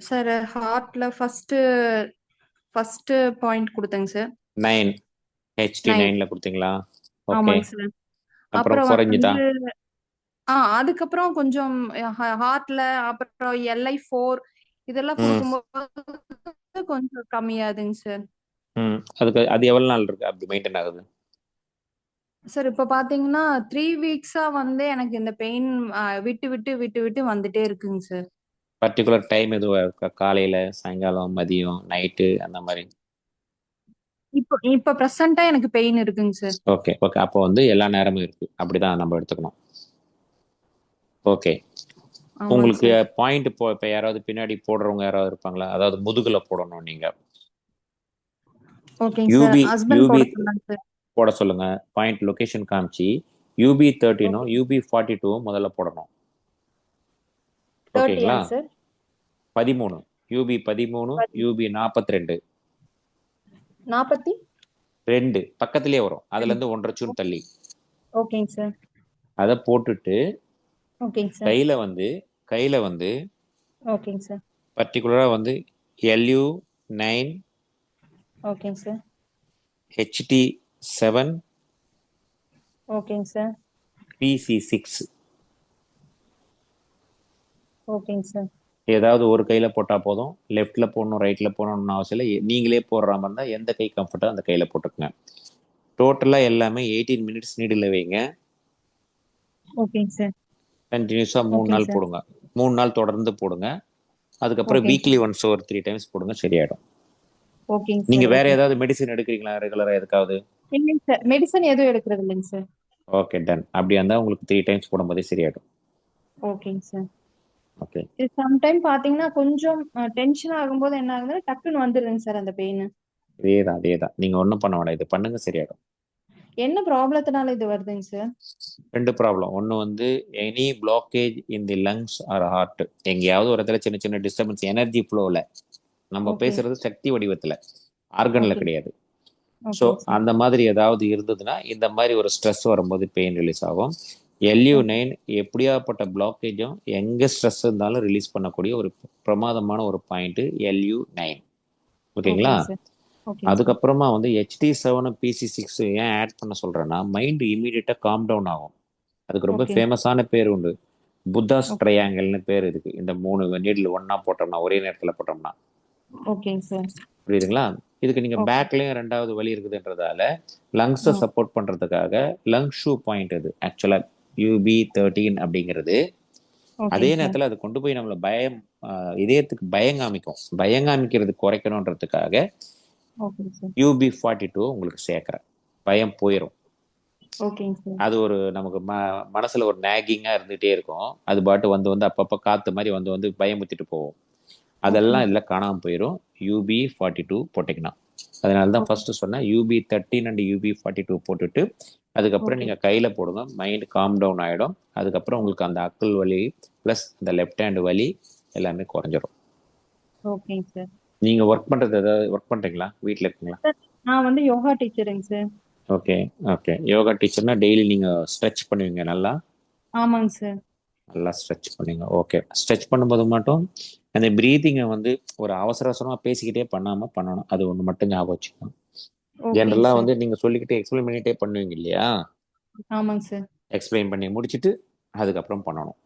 சார்? ஹார்ட்ல ஃபர்ஸ்ட் பாயிண்ட் கொடுத்தேங்க சார். 9 HT9ல கொடுத்தீங்களா? ஓகே. ஆமாங்க சார். அப்புறம் குறைஞ்சிட்டா? அதுக்கப்புறம் கொஞ்சம் ஹார்ட்ல அப்புறம் LI4 இதெல்லாம் கொடுக்கும்போது கொஞ்சம் கம்மியாதுங்க சார். அது எவ்வளவு நாள் இருக்கு அப்படி மெயின்டைன் ஆகுது? சார் இப்ப பாத்தீங்கன்னா 3 வீக்ஸா வந்து எனக்கு இந்த பெயின் விட்டு விட்டு விட்டு விட்டு வந்துட்டே இருக்குங்க சார். பர்டிகுலர் டைம் எதுவும் இருக்கா? காலையில, சாயங்காலம், மதியம், நைட்டு அந்த மாதிரி? இப்ப பிரசண்டா எனக்கு பெயின் இருக்குங்க சார். ஓகே ஓகே, அப்போ வந்து எல்லா நேரமும் இருக்கு, அப்படிதான் நம்ம எடுத்துக்கணும். ஓகே, ஆமாங்க உங்களுக்கு சார். பாயிண்ட் இப்போ யாராவது பின்னாடி போடுறவங்க யாராவது இருப்பாங்களா? அதாவது முதுகுல போடணும் நீங்க. ஓகேங்க சார். யூபி ஹஸ்பண்ட் யூபி போட சொன்னாங்க சார். போட சொல்லுங்க. பாயிண்ட் லொகேஷன் காமிச்சு UB13 ஓகே. UB42 முதல்ல போடணும். 30 ஓகேங்களா? ஆங்க சார். 13 UB13 UB42 40. 2 பக்கத்திலே வரும், அதுல இருந்து 1.5 சூன் தள்ளி ஓகேங்க சார். அதை போட்டுட்டு ஓகேங்க சார். கையில வந்து ஓகேங்க சார். பர்டிகுலரா வந்து LU9 ஓகேங்க சார். HT7 ஓகேங்க சார். PC6 ஓகேங்க சார். ஏதாவது ஒரு கையில போட்டா போதும். லெஃப்ட்ல போடணும், ரைட்ல போடணும்னு அவசியம் இல்லை. நீங்களே போடுற மாதிரி இருந்தா எந்த கை கம்ஃபர்ட்டோ அந்த கையில போட்டுக்கங்க. டோட்டலா எல்லாமே 18 மினிட்ஸ் நீடில் வைங்க. ஓகேங்க சார். கண்டினியூஸா 3 ஓகேங்க நாள் சார். போடுங்க. 3 நாள் தொடர்ந்து போடுங்க. அதுக்கப்புறம் ஓகேங்க வீக்லி சார். ஒன்ஸ் ஒரு 3 டைம்ஸ் போடுங்க, சரியாயிடும். ஓகேங்க நீங்க சார். வேற ஓகே. ஏதாவது மெடிசின் எடுக்கிறீங்களா ரெகுலரா எதுக்காவது? இல்லைங்க சார். மெடிசன் எதுவும் எடுக்கிறது இல்லைங்க சார். Okay, ton. அப்படியா இருந்தா உங்களுக்கு 3 டைம்ஸ் போடும்போதே சரியாயிடும். ஓகேங்க சார். ஓகே, இது சம்டைம் பாத்தீங்கன்னா கொஞ்சம் டென்ஷன் ஆகும்போது என்ன ஆகுதுன்னா டக்குன்னு வந்துருதுங்க சார் அந்த பெயின். அதேதான். நீங்க ஒன்றும் பண்ண வேண்டாம், இது பண்ணுங்க, சரியாயிடும். என்ன ப்ராப்ளத்தினால இது வருதுங்க சார்? 2 ப்ராப்ளம். ஒன்று வந்து any blockage in the lungs or heart. எங்கேயாவது ஒரு இடத்துல சின்ன சின்ன டிஸ்டர்பன்ஸ் எனர்ஜி ஃப்ளோவில், நம்ம ஓகே. பேசுறது சக்தி வடிவத்தில், ஆர்கன்ல ஓகே. கிடையாது. ஸோ ஓகேங்க சார். அந்த மாதிரி ஏதாவது இருந்ததுன்னா இந்த மாதிரி ஒரு ஸ்ட்ரெஸ் வரும்போது பெயின் ரிலீஸ் ஆகும். LU9 எப்படியாப்பட்ட பிளாக்கேஜும் எங்கே ஸ்ட்ரெஸ் இருந்தாலும் ரிலீஸ் பண்ணக்கூடிய ஒரு பிரமாதமான ஒரு பாயிண்ட் LU9. ஓகேங்களா? ஓகேங்க சார். ஓகேங்க சார். அதுக்கப்புறமா வந்து HT7 PC6 ஏன் ஆட் பண்ண சொல்றேன்னா, மைண்ட் இமீடியட்டாக காம் டவுன் ஆகும். அதுக்கு ரொம்ப ஓகே. ஃபேமஸான பேர் உண்டு, புத்தாஸ் ஓகே. ட்ரையாங்கிள்னு பேர் இதுக்கு. இந்த 3 நீடில் ஒண்ணா போட்டோம்னா, ஒரே நேரத்தில் போட்டோம்னா, ஓகேங்க சார். புரியுதுங்களா? இதுக்கு நீங்க ஓகே. பேக்லயும் 2வது வலி இருக்குதுன்றதால லங்ஸை ம். சப்போர்ட் பண்றதுக்காக லங் ஷூ பாயிண்ட் இது ஆக்சுவலா UB13 அப்படிங்கிறது. அதே ஓகேங்க சார். நேரத்தில் அது கொண்டு போய் நம்மளை இதயத்துக்கு பயங்காமிக்கிறது குறைக்கணுன்றதுக்காக ஓகேங்க சார். UB42 உங்களுக்கு சேர்க்கிறேன். பயம் போயிடும். ஓகேங்க சார். அது ஒரு நமக்கு மனசுல ஒரு நேகிங்கா இருந்துகிட்டே இருக்கும். அது பாட்டு வந்து அப்பப்போ காத்து மாதிரி வந்து பயமுத்திட்டு போகும். அதெல்லாம் ஓகேங்க. இதில் காணாமல் போயிடும். UB42 போட்டிங்கன்னா. அதனால தான் ஓகே. ஃபர்ஸ்ட் சொன்னேன் UB13 அண்ட் UB42 போட்டுட்டு அதுக்கப்புறம் ஓகே. நீங்கள் கையில் போடுங்க. மைண்ட் காம் டவுன் ஆகிடும். அதுக்கப்புறம் உங்களுக்கு அந்த அக்குள் வலி ப்ளஸ் இந்த லெஃப்ட் ஹேண்ட் வலி எல்லாமே குறைஞ்சிரும். ஓகேங்க சார். நீங்கள் ஒர்க் பண்ணுறது ஏதாவது ஒர்க் பண்ணுறீங்களா? வீட்டில் இருக்கீங்களா? சார் நான் வந்து யோகா டீச்சருங்க சார். ஓகே ஓகே, யோகா டீச்சர்னா டெய்லி நீங்கள் ஸ்ட்ரெச் பண்ணுவீங்க, நல்லா ஆமாங்க சார். நல்லா ஸ்ட்ரெச் பண்ணுவீங்க. ஓகே, ஸ்ட்ரெச் பண்ணும்போது மட்டும் அந்த ப்ரீதிங்கை வந்து ஒரு அவசரமாக பேசிக்கிட்டே பண்ணணும். அது ஒன்று மட்டும் ஞாபகம் வச்சுக்கணும். ஓகேங்க ஜென்ரலாக சார். வந்து நீங்கள் சொல்லிக்கிட்டே எக்ஸ்பிளைன் பண்ணிகிட்டே பண்ணுவீங்க இல்லையா? ஆமாங்க சார். எக்ஸ்பிளைன் பண்ணி முடிச்சுட்டு அதுக்கப்புறம் பண்ணணும்.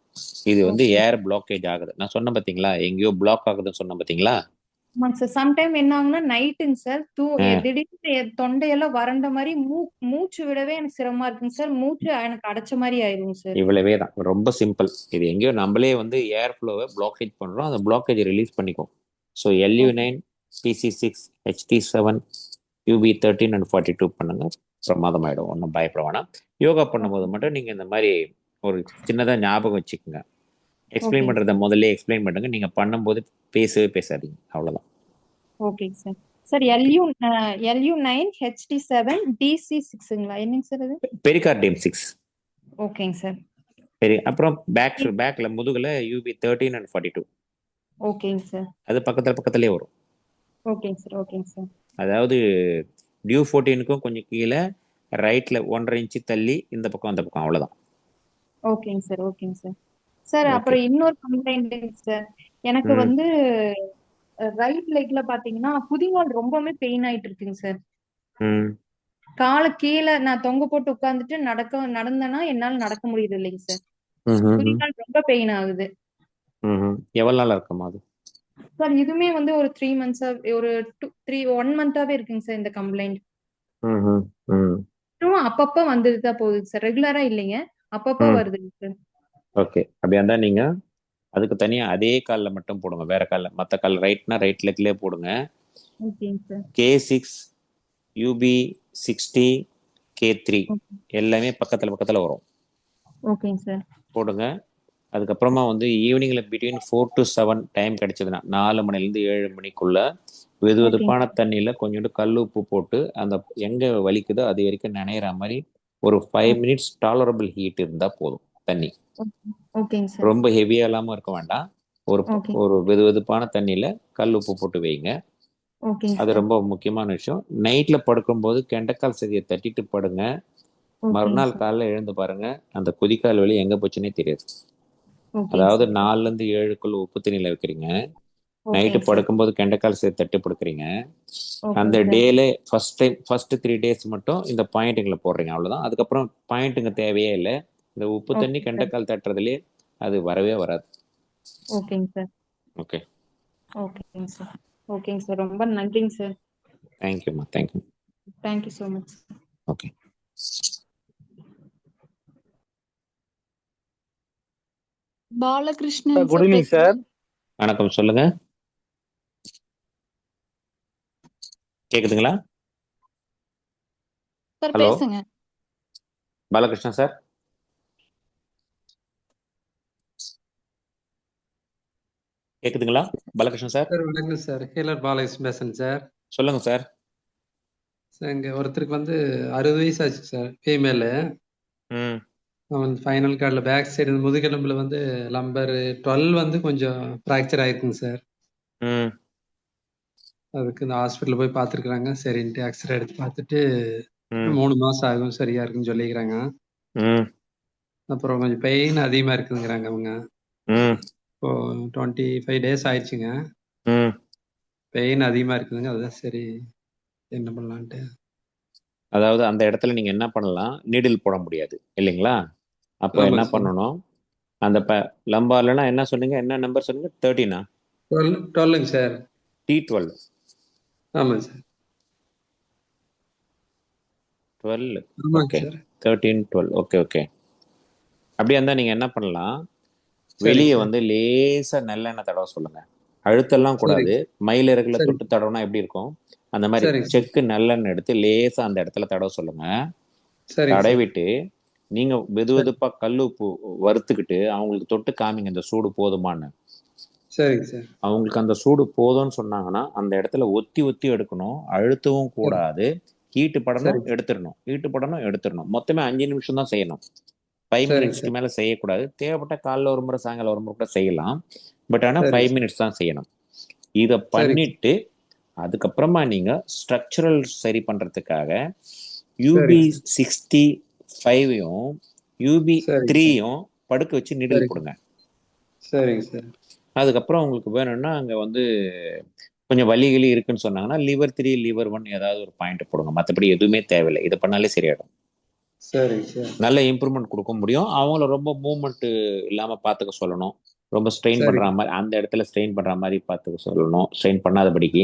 இது வந்து ஓகே. ஏர் பிளாக்கேஜ் ஆகுது. நான் சொன்னேன் பார்த்தீங்களா, எங்கேயோ பிளாக் ஆகுதுன்னு சொன்னேன் பார்த்தீங்களா? ஆமாங்க சார். சம்டைம் என்ன ஆகும்னா நைட்டுங்க சார் ஆ, திடீர்னு என் தொண்டையெல்லாம் வறண்ட மாதிரி மூச்சு விடவே எனக்கு சிரமமா இருக்குங்க சார். மூச்சு எனக்கு அடைச்ச மாதிரி ஆயிருங்க சார். இவ்வளவே தான், ரொம்ப சிம்பிள். இது எங்கேயோ நம்மளே வந்து ஏர் ஃப்ளோவை பிளாக்கேஜ் பண்ணுறோம். அந்த பிளாக்கேஜை ரிலீஸ் பண்ணிக்கும். So okay. LU9 PC6 HT7 UB13 and 42 பண்ணுங்க, பிரமாதமாயிடும். ஒன்றும் பயப்பட வேணாம். யோகா பண்ணும்போது ஓகே. மட்டும் நீங்கள் இந்த மாதிரி ஒரு சின்னதாக ஞாபகம் வச்சுக்கோங்க. எக்ஸ்பிளைன் ஓகேங்க பண்ணுறத சார். முதல்ல எக்ஸ்பிளைன் பண்ணுங்க. நீங்கள் பண்ணும்போது பேசவே பேசாதீங்க, அவ்வளோதான். ஓகேங்க sir. Sir okay, LU9 HT7 DC6ங்களா? என்னங்க சார் அது? பெரிகார்டியம் 6. ஓகேங்க சார். சரி, அப்புறம் பேக்ல முதுகுல UB13 and 42. ஓகேங்க சார். அது பக்கத்துலேயே வரும். ஓகேங்க சார். ஓகேங்க சார். அதாவது DU14க்கும் கொஞ்சம் கீழே ரைட்ல 1.5 இன்ச்சு தள்ளி இந்த பக்கம் அந்த பக்கம், அவ்வளோதான். ஓகேங்க சார். ஓகேங்க சார். Sir okay. அப்புறம் இன்னொரு கம்ப்ளைண்ட்டுங்க சார். எனக்கு ம் வந்து ரைட் லெக்ல பாத்தீங்கன்னா குதிங்கால் ரொம்பவே பெயின் ஆயிட்டு இருக்குங்க சார். ம் காலை கீழே நான் தொங்க போட்டு உட்கார்ந்துட்டு நடந்தேன்னா என்னால நடக்க முடியுது இல்லைங்க சார். ம் குதிங்கால் ரொம்ப பெயின் ஆகுது எவ்வளோ நாள் இருக்குமா அது? சார். இதுவுமே வந்து ஒரு 3 மந்த்ஸா ஒரு 1 மந்தாவே இருக்குங்க சார் இந்த கம்ப்ளைண்ட். ம் ம் அப்பப்ப வந்துட்டு தான் போகுது சார். ரெகுலரா இல்லைங்க, அப்பப்ப ம் வருதுங்க சார். ஓகே, அப்படியா இருந்தா நீங்க அதுக்கு தனியாக அதே காலில் மட்டும் போடுங்க, வேற காலில். மற்ற கால் ரைட்னா ரைட் லெக்லேயே போடுங்க. ஓகேங்க sir. K6, UB60, K3 okay. எல்லாமே பக்கத்தில் பக்கத்தில் வரும், ஓகேங்க சார். போடுங்க. அதுக்கப்புறமா வந்து ஈவினிங்கில் பிட்வீன் 4 to 7 டைம் கிடைச்சதுன்னா 4 மணிலேருந்து 7 மணிக்குள்ள வெது ஓகேங்க வெதுப்பான சார். தண்ணியில் கொஞ்சோண்டு கல் உப்பு போட்டு அந்த எங்கே வலிக்குதோ அது வரைக்கும் நனையிற மாதிரி ஒரு 5 minutes டாலரபிள் ஹீட் இருந்தால் போதும் தண்ணி. ஓகேங்க சார். ரொம்ப ஹெவியாக இல்லாமல் இருக்க வேண்டாம். ஒரு ஓகே. ஒரு வெது வெதுப்பான தண்ணியில் கல் உப்பு போட்டு வைங்க. ஓகேங்க அது சார். ரொம்ப முக்கியமான விஷயம். நைட்டில் படுக்கும்போது கெண்டைக்கால் சதியை தட்டிட்டு படுங்க. ஓகேங்க மறுநாள் சார். காலையில் எழுந்து பாருங்க, அந்த கொதிக்கால் வலி எங்கே போச்சுன்னே தெரியாது. ஓகேங்க அதாவது சார். 4லேருந்து 7க்குள்ள உப்பு தண்ணியில் வைக்கிறீங்க, நைட்டு ஓகேங்க சார். படுக்கும்போது கெண்டைக்கால் சதி தட்டு படுக்கிறீங்க. அந்த ஓகேங்க சார். டேல ஃபர்ஸ்ட் 3 days மட்டும் இந்த பாயிண்ட்டுங்களை போடுறீங்க, அவ்வளோதான். அதுக்கப்புறம் பாயிண்ட்டுங்க தேவையே இல்லை. இந்த உப்பு தண்ணி ஓகே சார். கெண்டைக்கால் தட்டுறதுலேயே அது வரவே வராது. ஓகேங்க சார். ஓகே, ஓகேங்க சார். ஓகேங்க சார். ரொம்ப நன்றிங்க சார். தேங்க்யூம்மா, thank you. Thank you so much. Okay. Balakrishnan good sir evening பேசுங்க. சார். வணக்கம், சொல்லுங்க. கேக்குதுங்களா? சார் ஹலோ, பேசுங்க. பாலகிருஷ்ணன் சார். கேக்குதுங்களா பாலகிருஷ்ணன் சார்? சார் வணக்கம் சார். ஹீலர் பாலகிருஷ்ணன் பேசுறேன் சார். சொல்லுங்க சார். சார் இங்கே ஒருத்தருக்கு வந்து 60 வயசு ஆச்சு சார், ஃபீமேலு. ம் அவன் ஃபைனல் கார்டில் பேக் சைடு முதுகெலும்பில் வந்து நம்பர் 12 வந்து கொஞ்சம் ஃப்ராக்சர் ஆயிருக்குங்க சார். ம் அதுக்கு இந்த ஹாஸ்பிட்டல் போய் பார்த்துருக்குறாங்க. சரின்ட்டு எக்ஸ்ரே எடுத்து பார்த்துட்டு ம் 3 மாதம் ஆகும் சரியா இருக்குன்னு சொல்லிக்கிறாங்க. ம் அப்புறம் கொஞ்சம் பெயின் அதிகமாக இருக்குதுங்கிறாங்க அவங்க. ம் இப்போ 25 days ஆயிடுச்சுங்க. ம் பெயின் அதிகமாக இருக்குதுங்க. அதுதான் சரி என்ன பண்ணலான்ட்டு. அதாவது அந்த இடத்துல நீங்க என்ன பண்ணலாம், நீடில் போட முடியாது இல்லைங்களா? அப்போ என்ன ஆமாங்க சார். பண்ணணும், அந்த லம்பார்லனா என்ன சொன்னீங்க, என்ன நம்பர் சொன்னீங்க? 13ஆ? 12ங்க சார். T12. ஆமாங்க சார். 12. ஆமாங்க ஓகே, சார். 13, 12. Okay okay. அப்படியே இருந்தால் நீங்கள் என்ன பண்ணலாம், சரிங்க வெளியே சார். வந்து லேசாக நல்லெண்ணெய் தடவை சொல்லுங்க. அழுத்தெல்லாம் கூடாது. சரிங்க மயிலிறகுல சரி தொட்டு தடவைனா எப்படி இருக்கும், அந்த மாதிரி சரிங்க சார். செக்கு நல்லெண்ணெய் எடுத்து லேசாக அந்த இடத்துல தடவை சொல்லுங்க. சரிங்க சார். தடவிட்டு நீங்க வெது சரி வெதுப்பா கல் உப்பு வறுத்துக்கிட்டு அவங்களுக்கு தொட்டு காமிங்க, இந்த சூடு போதுமான்னு. சரிங்க சார். அவங்களுக்கு அந்த சூடு போதும்னு சொன்னாங்கன்னா அந்த இடத்துல ஒத்தி ஒத்தி எடுக்கணும், அழுத்தவும் சரி கூடாது. ஹீட்டு படணும், சரிங்க எடுத்துடணும், ஹீட்டு படணும், எடுத்துடணும். மொத்தமே 5 நிமிஷம் தான் செய்யணும், 5 சரிங்க மினிட்ஸ்க்கு சார். மேலே செய்யக்கூடாது. தேவைப்பட்ட காலைல ஒரு முறை சாயங்காலம் ஒரு முறை கூட செய்யலாம், பட் ஆனால் சரிங்க 5 சார். minutes தான் செய்யணும். இதை சரிங்க சார். பண்ணிட்டு அதுக்கப்புறமா நீங்க ஸ்ட்ரக்சரல் சரி பண்றதுக்காக சரிங்க சார். UB65யும் சரிங்க சார். UB3யும் படுக்க வச்சு நிடில் சரிங்க போடுங்க. சரிங்க சார். அதுக்கப்புறம் உங்களுக்கு வேணும்னா அங்கே வந்து கொஞ்சம் வலிகளி இருக்குன்னு சொன்னாங்கன்னா லிவர் 3 லிவர் 1 ஏதாவது ஒரு பாயிண்ட் போடுங்க. மற்றபடி எதுவுமே தேவையில்லை, இதை பண்ணாலே சரியாயிடும். சரிங்க சார். நல்ல இம்ப்ரூவ்மெண்ட் கொடுக்க முடியும். அவங்கள ரொம்ப மூவ்மெண்ட் இல்லாமல் பார்த்துக்க சொல்லணும், ரொம்ப ஸ்ட்ரெயின் பண்ணுற சரிங்க மாதிரி அந்த இடத்துல ஸ்ட்ரெயின் பண்ணுற மாதிரி பார்த்துக்க சொல்லணும், ஸ்ட்ரெயின் பண்ணாதபடிக்கு.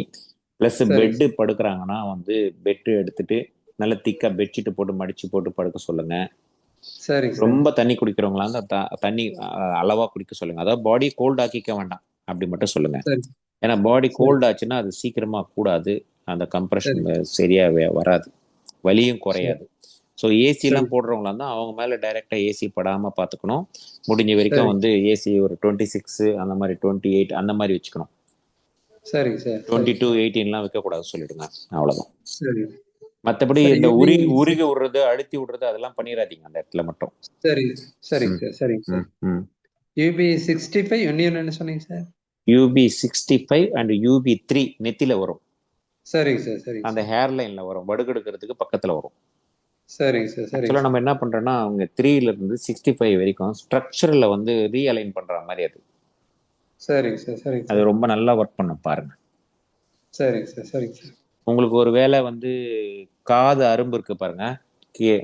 ப்ளஸ் சரிங்க பெட்டு சார். படுக்கிறாங்கன்னா வந்து பெட்டு எடுத்துட்டு நல்ல திக்காக பெட்ஷீட்டு போட்டு மடிச்சு போட்டு படுக்க சொல்லுங்க. சரிங்க சார். ரொம்ப தண்ணி குடிக்கிறவங்களா இருந்தால் தண்ணி அளவாக குடிக்க சொல்லுங்க. அதாவது பாடி கோல்ட் ஆக்கிக்க வேண்டாம், அப்படி மட்டும் சொல்லுங்க. சரி ஏன்னா பாடி சரி கோல்ட் ஆச்சுன்னா அது சீக்கிரமா கூடாது, அந்த கம்ப்ரெஷன் சரி சரியாவே வராது, வலியும் சரி குறையாது. ஸோ சரி ஏசிலாம் போடுறவங்களா இருந்தால் அவங்க மேலே டைரெக்டாக ஏசி படாமல் பார்த்துக்கணும். முடிஞ்ச வரைக்கும் சரி வந்து ஏசி ஒரு 26 அந்த மாதிரி 28 அந்த மாதிரி வச்சுக்கணும். சரிங்க சார். 22, 18லாம் வைக்கக்கூடாது சொல்லிடுங்க, அவ்வளோதான். சரி மற்றபடி சார். இந்த யூபி உருகி விடுறது அழுத்தி விடுறது அதெல்லாம் பண்ணிடாதீங்க அந்த இடத்துல மட்டும். சரி சரிங்க ம் சார். சரிங்க சார். ம் ம் யூபி 65 இன்னும் என்ன சொன்னீங்க சார்? UB65 அண்ட் UB3 நெத்தியில் வரும், சரிங்க சார். சரிங்க அந்த சார். ஹேர்லைனில் வரும், வடுகெடுக்கிறதுக்கு பக்கத்தில் வரும். சரிங்க சார். சரிங்க ஆக்சுவலாக சார். நம்ம என்ன பண்ணுறோன்னா அவங்க 3லேருந்து 65 வரைக்கும் ஸ்ட்ரக்சரில் வந்து ரீஅலைன் பண்ணுற மாதிரி அது சரிங்க சார். சரிங்க அது சார். ரொம்ப நல்லா ஒர்க் பண்ணும் பாருங்க. சரிங்க சார். சரிங்க சார். உங்களுக்கு ஒரு வேளை வந்து காது அரும்பு இருக்கு பாருங்க,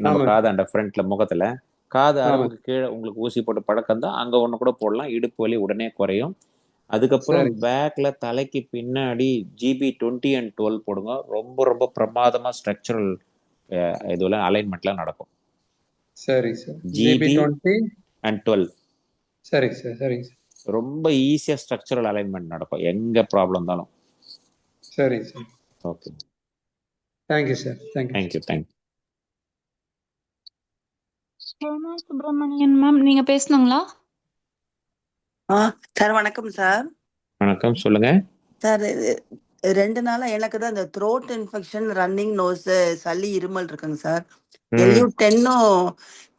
நம்ம ஆமாங்க காது அந்த ஃப்ரண்ட்ல முகத்துல காது ஆமாங்க அரும்புக்கு கீழே உங்களுக்கு ஊசி போட்டு பழக்கம் தான், அங்கே ஒன்று கூட போடலாம், இடுப்பு வலி உடனே குறையும். அதுக்கப்புறம் சரிங்க பேக்ல தலைக்கு பின்னாடி GB20 and 12 போடுங்க, ரொம்ப ரொம்ப பிரமாதமாக ஸ்ட்ரக்சரல் இதுல அலைன்மெண்ட்லாம் நடக்கும். சரிங்க சார். GB GB20 and 12. சரிங்க சார். சரிங்க சார். ரொம்ப ஈஸியாக ஸ்ட்ரக்சரல் அலைன்மெண்ட் நடக்கும் எங்கே ப்ராப்ளம் இருந்தாலும். சரிங்க sir. Okay, thank you sir. Thank you. Thank you thank you. Hema Subramanian ma'am, நீங்க பேசணுங்களா? சார் வணக்கம் சார். வணக்கம், சொல்லுங்க சார் 2 நாளா எனக்கு தான் இந்த த்ரோட் இன்ஃபெக்ஷன், ரன்னிங் நோஸ், சளி, இருமல் இருக்குங்க சார். LU10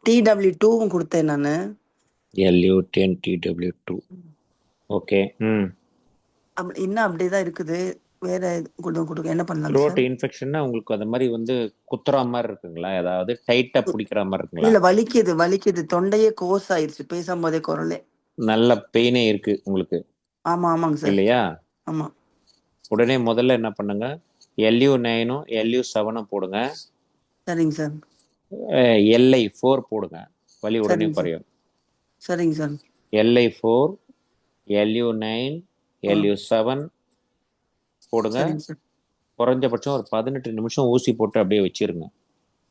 TW2 கொடுத்தேன் நான். LU10 TW2. ஓகே. இன்னும் அப்படிதான் இருக்குது. வேற கொடுக்க என்ன பண்ணலாம் த்ரோட் சார்? இன்ஃபெக்ஷன்னா உங்களுக்கு அந்த மாதிரி வந்து குத்துற மாதிரி இருக்குங்களா? ஏதாவது டைட்டா பிடிக்கிற மாதிரி இருக்குங்களா? இல்ல, வலிக்குது. தொண்டையே கோஸ் ஆயிருச்சு பேசும்போதே குரலே. நல்ல பெயினே இருக்கு உங்களுக்கு? ஆமாங்க சார். இல்லையா? ஆமா. உடனே முதல்ல என்ன பண்ணுங்க, LU9 LU7 போடுங்க. சரிங்க சார். LI4 போடுங்க, வலி உடனே குறையும். சரிங்க சார். LI4 LU9 LU7 போடுங்க. குறைஞ்சபட்சம் ஒரு 18 நிமிஷம் ஊசி போட்டு அப்படியே வச்சிருங்க.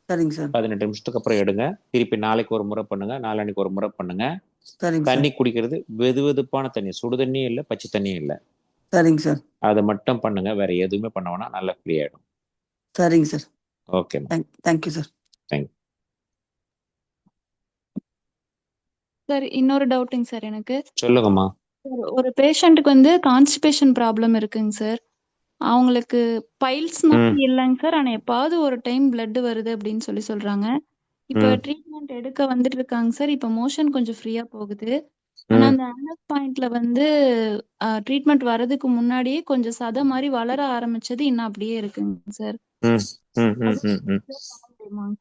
சரிங்க சார். 18 நிமிஷத்துக்கு அப்புறம் எடுங்க. திருப்பி நாளைக்கு ஒரு முறை பண்ணுங்க, நாளான்னைக்கு ஒரு முறை பண்ணுங்க. தண்ணி குடிக்கிறது வெதுவெதுப்பான தண்ணி, சுடு தண்ணியும் இல்லை, பச்சை தண்ணியும் இல்லை. சரிங்க சார். அதை மட்டும் பண்ணுங்க, வேற எதுவுமே பண்ண வேணாம், நல்லா ஃப்ரீ ஆயிடும். சரிங்க sir. Okay, thank you sir. Thank you. Sir, இன்னொரு டவுட்டுங்க சார் எனக்கு. சொல்லுங்கம்மா. ஒரு பேஷண்ட்டுக்கு வந்து கான்ஸ்டிபேஷன் ப்ராப்ளம் இருக்குங்க சார். அவங்களுக்கு பைல்ஸ் மாதிரி இல்லைங்க சார், ஆனா எப்பாவது ஒரு டைம் பிளட் வருது அப்படின்னு சொல்றாங்க. இப்ப ட்ரீட்மெண்ட் எடுக்க வந்துட்டு இருக்காங்க சார். இப்ப மோஷன் கொஞ்சம் ஃப்ரீயா போகுது. ஆனா அந்த ஆனஸ் பாயிண்ட்ல வந்து ட்ரீட்மெண்ட் வர்றதுக்கு முன்னாடியே கொஞ்சம் சதை மாதிரி வளர ஆரம்பிச்சது இன்னும் அப்படியே இருக்குங்க சார்.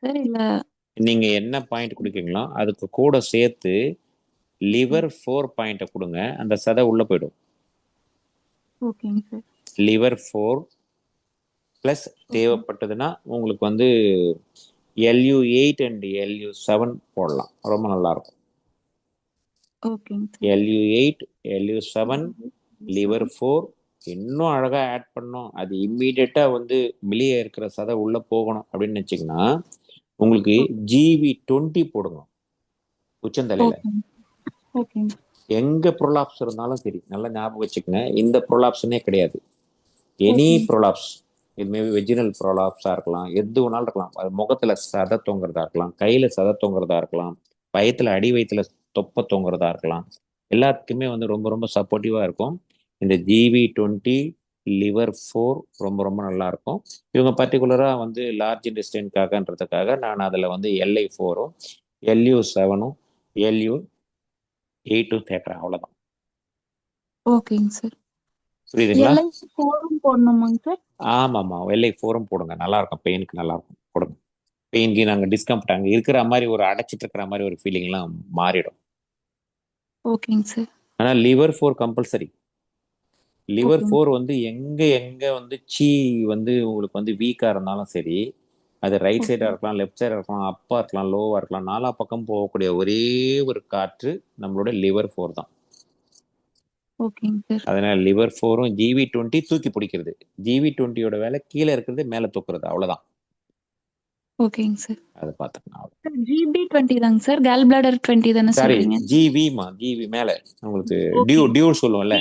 சார், இல்ல நீங்க என்ன பாயிண்ட் குடிக்கீங்களோ அதுக்கு கூட சேர்த்து லிவர் 4 பாயிண்ட கொடுங்க, அந்த சதை உள்ள போயிடும். ஓகேங்க சார். லிவர் 4 பிளஸ் தேவைப்பட்டதுன்னா உங்களுக்கு வந்து LU8 அண்ட் LU7 போடலாம், ரொம்ப நல்லா இருக்கும். LU8 LU7 லிவர் 4 இன்னும் அழகா ஆட் பண்ணோம். அது இம்மீடியட்டா வந்து வெளியே இருக்கிற சதை உள்ள போகணும் அப்படின்னு நினைச்சீங்கன்னா உங்களுக்கு GV20 போடுங்க உச்சந்தலையில. எங்க ப்ரோலாப்ஸ் இருந்தாலும் சரி, நல்லா ஞாபகம் வச்சுக்கோங்க, இந்த ப்ரோலாப்ஸ்னே கிடையாது, எனி ப்ரோலாப்ஸ். இதுமே வெஜினல் ப்ரோலாப்ஸா இருக்கலாம், எது வேணாலும் இருக்கலாம். அது முகத்துல சதை தொங்குறதா இருக்கலாம், கையில சதை தொங்குறதா இருக்கலாம், வயிற்றுல அடி வயிற்றுல தொப்பை தொங்குறதா இருக்கலாம். எல்லாத்துக்குமே வந்து ரொம்ப ரொம்ப சப்போர்ட்டிவா இருக்கும் இந்த GV20 லிவர் 4. ரொம்ப ரொம்ப நல்லா இருக்கும். இவங்க பர்டிகுலரா வந்து லார்ஜ் இன்டெஸ்டைனுக்காகன்றதுக்காக நான் அதுல வந்து LI4 LU7 LU8 தேட்டர், அவ்வளவுதான். ஓகேங்க சார். புரியுதுங்களா? LI4 போடணுமாங்க sir? ஆமாம்மா, LI4 போடுங்க, நல்லா இருக்கும், பெயினுக்கு நல்லா இருக்கும், போடுங்க. பெயினுக்கு நாங்கள் டிஸ்கம்ஃபர்ட் அங்கே இருக்கிற மாதிரி ஒரு அடைச்சிட்டு இருக்கிற மாதிரி ஒரு ஃபீலிங்லாம் மாறிடும். ஓகேங்க சார். ஆனால் லிவர் 4 கம்பல்சரி. லிவர் 4 வந்து எங்க வந்து சீ வந்து உங்களுக்கு வந்து வீக்கா இருந்தாலும் சரி, அது ரைட் சைடா இருக்கலாம், லெஃப்ட் சைடா இருக்கலாம், அப்பா இருக்கலாம், லோவா இருக்கலாம், நாலா பக்கம் போகக்கூடிய ஒரே ஒரு காற்று நம்மளோட லிவர் 4 தான். அதனால லிவர் 4 GV20 தூக்கி பிடிக்கிறது. GV20யோட வேலை கீழே இருக்கிறது மேல தூக்குறது, அவ்வளவுதான். ஓகேங்க சார். அதை பார்த்துக்கலாம். GB20 தாங்க சார், கேல் பிளாடர் 20 தானே சொல்றீங்க? GVமா, GV மேல உங்களுக்கு டியூல் சொல்லுவோம்ல,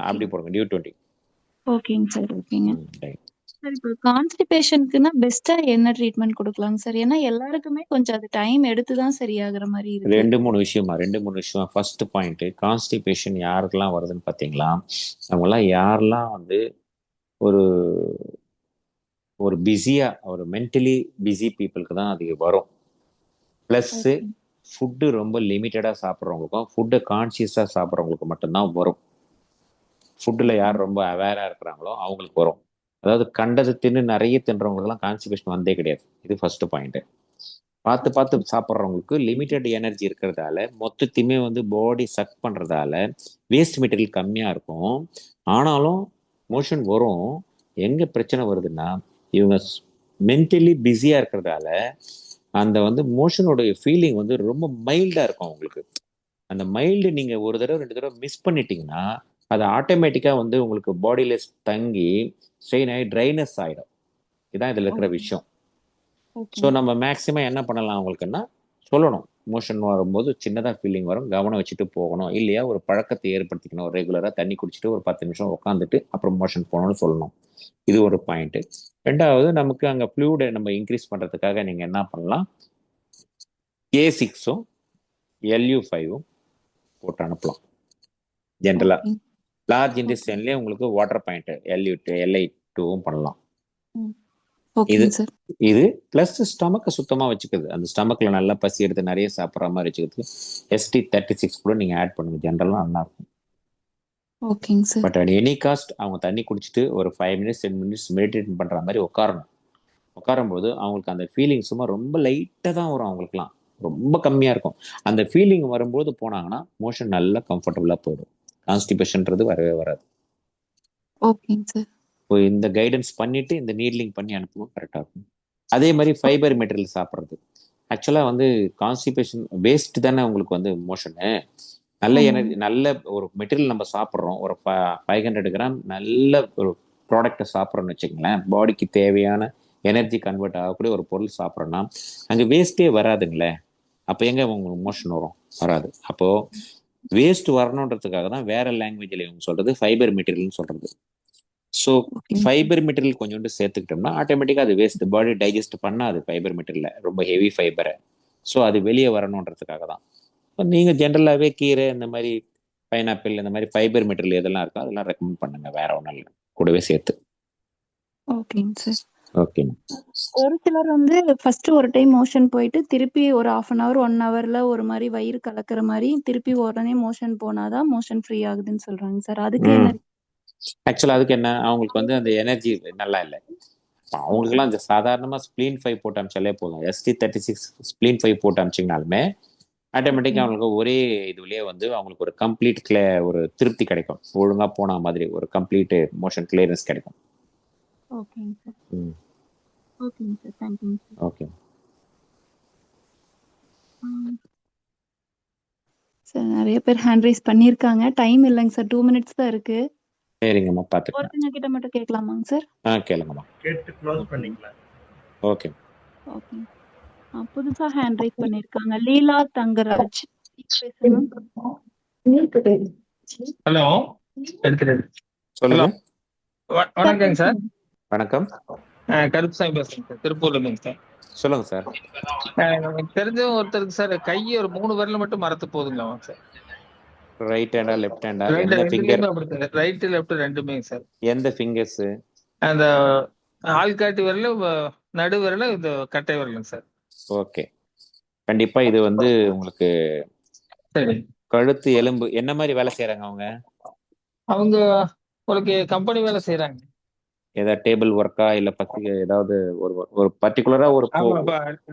அப்படி போடுங்க, டியூ20. ஓகேங்க சார். ஓகேங்க சார். இப்போ கான்ஸ்டிபேஷனுக்குன்னா பெஸ்டா என்ன ட்ரீட்மெண்ட் கொடுக்கலாங்க சார்? ஏன்னா எல்லாருக்குமே கொஞ்சம் அது டைம் எடுத்து தான் சரியாகிற மாதிரி இருக்கு. 2-3 விஷயம். ஃபர்ஸ்ட் பாயிண்ட், கான்ஸ்டிபேஷன் யாருக்கெல்லாம் வருதுன்னு பார்த்தீங்களா, அவங்கெல்லாம் யாரெல்லாம் வந்து ஒரு பிஸியா, ஒரு மென்டலி பிஸி பீப்புளுக்கு தான் அது வரும். ப்ளஸ் ஃபுட்டு ரொம்ப லிமிட்டடாக சாப்பிட்றவங்களுக்கும் ஃபுட்டை கான்சியஸாக சாப்பிட்றவங்களுக்கு மட்டும்தான் வரும். ஃபுட்டில் யார் ரொம்ப அவேராக இருக்கிறாங்களோ அவங்களுக்கு வரும். அதாவது கண்டது தின்னு நிறைய தின்றவங்களுக்குலாம் கான்ஸ்டிபேஷன் வந்தே கிடையாது. இது ஃபர்ஸ்ட் பாயிண்ட்டு. பார்த்து சாப்பிட்றவங்களுக்கு லிமிட்டட் எனர்ஜி இருக்கிறதால மொத்தத்தையுமே வந்து பாடி சக் பண்ணுறதால வேஸ்ட் மெட்டீரியல் கம்மியாக இருக்கும். ஆனாலும் மோஷன் வரும். எங்கே பிரச்சனை வருதுன்னா, இவங்க மென்டலி பிஸியாக இருக்கிறதால அந்த வந்து மோஷனோடைய ஃபீலிங் வந்து ரொம்ப மைல்டாக இருக்கும் அவங்களுக்கு. அந்த மைல்டு நீங்கள் ஒரு தடவை 2 தடவை மிஸ் பண்ணிட்டீங்கன்னா அது ஆட்டோமேட்டிக்காக வந்து உங்களுக்கு பாடியில தங்கி ஸ்ட்ரெயின் ஆகி ட்ரைனஸ் ஆகிடும். இதுதான் இதில் இருக்கிற விஷயம். ஸோ நம்ம மேக்ஸிமம் என்ன பண்ணலாம் அவங்களுக்குன்னா, சொல்லணும். மோஷன் வரும்போது சின்னதாக ஃபீலிங் வரும், கவனம் வச்சுட்டு போகணும். இல்லையா ஒரு பழக்கத்தை ஏற்படுத்திக்கணும். ரெகுலராக தண்ணி குடிச்சிட்டு ஒரு 10 நிமிஷம் உட்காந்துட்டு அப்புறம் மோஷன் போகணும்னு சொல்லணும். இது ஒரு பாயிண்ட்டு. ரெண்டாவது, நமக்கு அங்கே ஃப்ளூடை நம்ம இன்க்ரீஸ் பண்ணுறதுக்காக நீங்கள் என்ன பண்ணலாம், K6ம் LU5ம் போட்டு அனுப்பலாம். ஜென்ரலாக ஓகே லார்ஜ் ஓகே இன்டெஸ்டைன்லேயே உங்களுக்கு வாட்டர் பாயிண்ட் LI2வும் பண்ணலாம். இது ஓகேங்க சார். இது ப்ளஸ் ஸ்டமக்கை சுத்தமாக வச்சுக்குது. அந்த ஸ்டமக்கில் நல்லா பசி எடுத்து நிறைய சாப்பிட்ற மாதிரி வச்சுக்கிறதுக்கு ST36 கூட நீங்கள் ஆட் பண்ணுங்க. ஜென்ரலாக நல்லா இருக்கும். ஓகேங்க sir. But at any cost அவங்க தண்ணி குடிச்சிட்டு ஒரு 5 மினிட்ஸ் 10 மினிட்ஸ் மெடிடேட் பண்ணுற மாதிரி உட்காரணும். உட்காரும்போது அவங்களுக்கு அந்த ஃபீலிங் சும்மா ரொம்ப லைட்டாக தான் வரும். அவங்களுக்குலாம் ரொம்ப கம்மியாக இருக்கும். அந்த ஃபீலிங் வரும்போது போனாங்கன்னா மோஷன் நல்லா கம்ஃபர்டபுளாக போயிடும். கான்ஸ்டிபேஷன்றது வரவே வராது. ஓகேங்க சார். இப்போ இந்த கைடன்ஸ் பண்ணிட்டு இந்த நீட்லிங் பண்ணி அனுப்பணும், கரெக்டாக இருக்கும். அதே மாதிரி ஃபைபர் மெட்டீரியல் சாப்பிட்றது. ஆக்சுவலாக வந்து கான்ஸ்டிபேஷன் வேஸ்ட் தானே உங்களுக்கு வந்து மோஷனு. நல்ல ஆமாம் எனர்ஜி, நல்ல ஒரு மெட்டீரியல் நம்ம சாப்பிட்றோம். ஒரு 500 கிராம் நல்ல ஒரு ப்ராடக்டை சாப்பிட்றோன்னு வச்சுக்கங்களேன். பாடிக்கு தேவையான எனர்ஜி கன்வெர்ட் ஆகக்கூடிய ஒரு பொருள் சாப்பிட்றோன்னா அங்கே வேஸ்ட்டே வராதுங்களே. அப்போ எங்கே உங்களுக்கு மோஷன் வரும்? வராது. அப்போது வேஸ்ட் வரணுன்றதுக்காக தான் வேற லாங்குவேஜில் இவங்க சொல்கிறது ஃபைபர் மெட்டீரியல்னு சொல்கிறது. ஸோ ஓகேங்க சார். ஃபைபர் மெட்டீரியல் கொஞ்சோண்டு சேர்த்துக்கிட்டோம்னா ஆட்டோமேட்டிக்காக அது வேஸ்ட், பாடி டைஜஸ்ட் பண்ணாது ஃபைபர் மெட்டீரியலை, ரொம்ப ஹெவி ஃபைபரை. ஸோ அது வெளியே வரணுன்றதுக்காக தான். இப்போ நீங்கள் ஜென்ரலாகவே கீரை, இந்த மாதிரி பைனாப்பிள், இந்த மாதிரி ஃபைபர் மெட்டீரியல் எதெல்லாம் இருக்கோ அதெல்லாம் ரெக்கமெண்ட் பண்ணுங்க. வேற ஒன்றும் இல்லை, கூடவே சேர்த்து. ஓகேங்க சார். ஓகேங்க. ஒரு சிலர் வந்து ஃபர்ஸ்ட் ஒரு டைம் மோஷன் போயிட்டு திருப்பி ஒரு 1/2 hour 1 hourல ஒரு மாதிரி வயிறு கலக்கிற மாதிரி திருப்பி உடனே மோஷன் போனாதான் மோஷன் ஃப்ரீ ஆகுதுன்னு சொல்றாங்க சார். அதுக்கு என்ன? ஆக்சுவலாக அதுக்கு என்ன, அவங்களுக்கு வந்து அந்த எனர்ஜி நல்லா இல்லை. அவங்களுக்குலாம் இந்த சாதாரணமாக ஸ்ப்ளீன் 5 போட்டு அமிச்சாலே போதும். ST36 ஸ்ப்ளீன் 5 போட்டு அமிச்சிங்கனாலுமே ஆட்டோமேட்டிக்காக அவங்களுக்கு ஒரே இதுலேயே வந்து அவங்களுக்கு ஒரு கம்ப்ளீட் ஒரு திருப்தி கிடைக்கும். ஒழுங்காக போன மாதிரி ஒரு கம்ப்ளீட் மோஷன் கிளியரன்ஸ் கிடைக்கும். ஓகேங்க சார். ம் ஓகேங்க சார். தேங்க்யூங்க சார். ஓகே சார் நிறைய பேர் ஹேண்ட் ரைஸ் பண்ணியிருக்காங்க. டைம் இல்லைங்க சார், 2 minutes தான் இருக்கு. சரிங்கம்மா, பார்த்துக்கலாம். ஒருத்தங்க கிட்ட மட்டும் கேட்கலாமாங்க சார்? கேளுங்கம்மா. கேட்டு க்ளோஸ் பண்ணிக்கலாம். Okay okay. புதுசா ஹேண்ட் ரைஸ் பண்ணியிருக்காங்க லீலா தங்கராஜ். பேசுங்க. ஹலோ, எடுத்துட்டு சொல்லுங்க. வணக்கங்க சார். வணக்கம். கருப்புசாமி பேசுறேன் சார், திருப்பூர்ல இருந்துங்க சார். சொல்லுங்க சார். எனக்கு தெரிஞ்ச ஒருத்தருக்கு சார் கை ஒரு 3 விரல் மட்டும் மரத்து போதுங்களா சார்? ரைட் ஹேண்டா லெஃப்ட் ஹேண்டா? எந்த ஃபிங்கர்? ரெண்டுலயுமே அப்படி சார், ரைட் லெஃப்ட் ரெண்டுமே சார். எந்த ஃபிங்கர்ஸ்? அந்த ஆள்காட்டி விரல், நடு விரல், இந்த கட்டை விரலுங்க சார். ஓகே, கண்டிப்பா இது வந்து உங்களுக்கு சரி. கழுத்து எலும்பு என்ன மாதிரி வேலை செய்யறாங்க அவங்க? அவங்க உங்களுக்கு கம்பெனி வேலை செய்யறாங்க. ஏதாவது டேபிள் ஒர்க்கா இல்ல ஏதாவது ஒரு பர்டிகுலரா ஒரு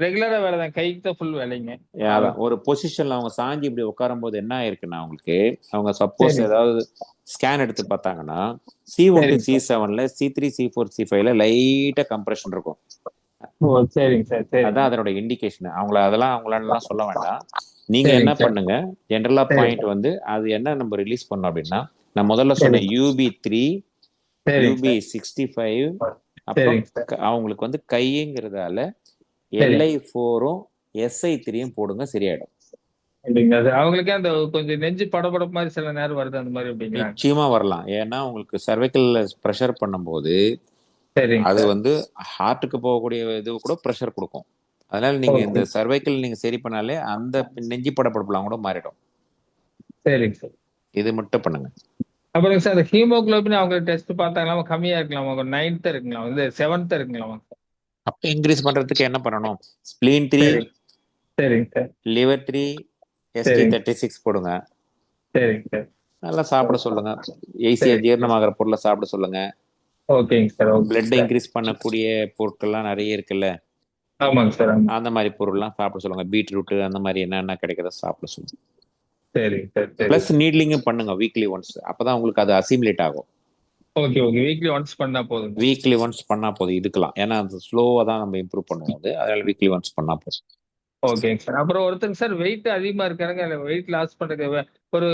ரெகுலரா வேலை தான், கைக்கு தான் ஃபுல் வேலைங்க. ஒரு பொசிஷன்ல அவங்க சாஞ்சி இப்படி உட்காரும் போது என்ன ஆயிருக்குன்னா அவங்களுக்கு, அவங்க சப்போஸ் ஏதாவது ஸ்கேன் எடுத்து பார்த்தாங்கன்னா C1 to C7ல C3 C4 C5ல லைட்டா கம்ப்ரெஷன் இருக்கும். சரிங்க சார். அதான் அதனோட இண்டிகேஷன். அவங்களால சொல்ல வேண்டாம். நீங்க என்ன பண்ணுங்க, ஜென்ரலா பாயிண்ட் வந்து அது என்ன நம்ம ரிலீஸ் பண்ணோம் அப்படின்னா, நான் முதல்ல சொன்ன UB3 UB65 அப்புறம் அவங்களுக்கு வந்து கைங்கிறதால LI4ம் SI3யும் போடுங்க, சரியாயிடும். அவங்களுக்கு அந்த கொஞ்சம் நெஞ்சு படபடப்பு மாதிரி சில நேரம் வருது, அந்த மாதிரி நிச்சயமா வரலாம். ஏன்னா உங்களுக்கு சர்வைக்கல்ல ப்ரெஷர் பண்ணும்போது அது வந்து ஹார்ட்டுக்கு போகக்கூடிய இது கூட ப்ரெஷர் கொடுக்கும். அதனால நீங்க இந்த சர்வைக்கல் நீங்க சரி பண்ணாலே அந்த நெஞ்சு படபடப்புலாம் கூட மாறிடும். சரிங்க சார், இது மட்டும் பண்ணுங்க. அப்புறம் சார் ஹீமோகுளோபின் அவங்க டெஸ்ட் பார்த்தாங்களாமா, கம்மியா இருக்கலாம், 9th இருக்கலாம், வந்து 7th இருக்கலாம். அப்ப இன்க்ரீஸ் பண்றதுக்கு என்ன பண்ணணும்? ஸ்ப்ளீன் 3, சரிங்க சார், லிவர் 3, ST36 போடுங்க. சரிங்க சார். நல்லா சாப்பிட சொல்லுங்க. ஈஸியா ஜீரணமாகிற பொருளை சாப்பிட சொல்லுங்க. ஓகேங்க சார். பிளட் இன்க்ரீஸ் பண்ணக்கூடிய பொருட்கள்லாம் நிறைய இருக்குல்ல, ஆமாங்க சார், அந்த மாதிரி பொருள்லாம் சாப்பிட சொல்லுங்க. பீட்ரூட் அந்த மாதிரி என்னென்ன கிடைக்கிறத சாப்பிட சொல்லுங்க. சரிங்க சார். பிளஸ் நீட்லிங்கும் பண்ணுங்க வீக்லி ஒன்ஸ். அப்பதான் உங்களுக்கு அது அசிமுலேட் ஆகும். ஓகே, வீக்லி ஒன்ஸ் பண்ணா போதும். வீக்லி ஒன்ஸ் பண்ணா போதும் இதுக்கெல்லாம். ஏன்னா அது ஸ்லோவா தான் நம்ம இம்ப்ரூவ் பண்ணுவோம். அதனால வீக்லி ஒன்ஸ் பண்ணா போதும். ஓகேங்க சார். அப்புறம் ஒருத்தருக்கு சார் வெயிட் அதிகமா இருக்காருங்க, வெயிட் லாஸ் பண்றதுக்கு ஒரு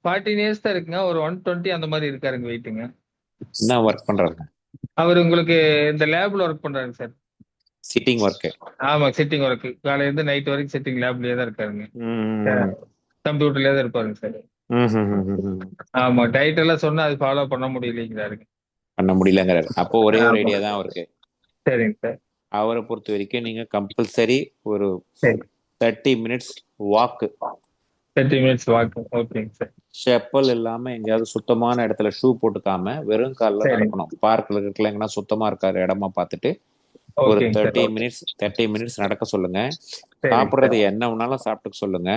14 years தான் இருக்குங்க, ஒரு 120 அந்த மாதிரி இருக்காருங்க வெயிட்டுங்க. என்ன ஒர்க் பண்றாருங்க அவர்? உங்களுக்கு இந்த லேப்ல ஒர்க் பண்றாங்க சார். Sitting work. ஆமா சிட்டிங் ஒர்க். காலையில இருந்து நைட் வரைக்கும் சிட்டிங் லேப்லயே தான் இருக்காருங்க. கம்ப்யூட்டர்லயே தான் இருப்பாருங்க சார். ஆமா டயட் எல்லாம் சொன்னா அது ஃபாலோ பண்ண முடியலைங்கிறாருங்க. பண்ண முடியலங்கிறாரு. அப்போ ஒரே ஒரு ஆமா. ஐடியா தான் அவருக்கு. சரிங்க சார். அவரை பொறுத்த வரைக்கும் நீங்க கம்பல்சரி ஒரு சரி 30 மினிட்ஸ் வாக்கு. 30 மினிட்ஸ் வாக். ஓகேங்க சார். செப்பல் இல்லாம எங்கேயாவது சுத்தமான இடத்துல ஷூ போட்டுக்காம வெறும் காலில் சரி. நடக்கணும். பார்க்ல இருக்கல எங்கன்னா சுத்தமா இருக்காரு இடமா பார்த்துட்டு ஒரு ஓகேங்க சார். 30 மினிட்ஸ் நடக்க சொல்லுங்க. சரிங்க சாப்பிடுறது சார். என்ன வேணாலும் சாப்பிட்டுக்க சொல்லுங்க.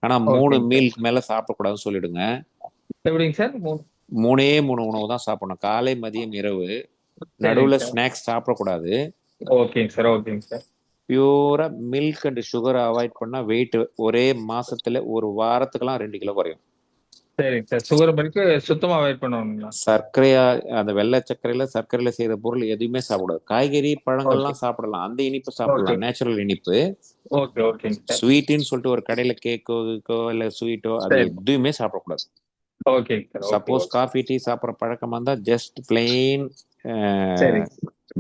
ஆனா 3 ஓகேங்க சார். மீலுக்கு மேல சாப்பிடக்கூடாதுன்னு சொல்லிடுங்க. எப்படிங்க சார்? 3 உணவு தான் சாப்பிடணும். காலை, மதியம், இரவு. நடுவுல சரிங்க சார். ஸ்நாக்ஸ் சாப்பிடக்கூடாது. ஓகேங்க சார். ஓகேங்க சார். பியூரா மில்க் அண்ட் சுகர் அவாய்ட் பண்ணா வெயிட் ஒரே மாசத்துல ஒரு வாரத்துக்கெல்லாம் 2 கிலோ குறையும். சரிங்க சார். சுகர் மில்க் சுத்தமா அவாய்ட் பண்ணணுங்களா? சர்க்கரையா அந்த வெள்ளை சர்க்கரையில செய்த பொருள் எதுவுமே சாப்பிடாது. காய்கறி ஓகே. பழங்கள்லாம் சாப்பிடலாம். அந்த இனிப்பு ஓகே. சாப்பிடலாம். நேச்சுரல் இனிப்பு. ஓகே. ஓகேங்க சார். ஸ்வீட்டுன்னு சொல்லிட்டு ஒரு கடையில கேக்கோ இல்ல ஸ்வீட்டோ அது சரி. எதுவுமே சாப்பிடக்கூடாது. ஓகேங்க sir. Okay. Suppose coffee tea சாப்பிட்ற பழக்கமா இருந்தா ஜஸ்ட் பிளெயின் சரி.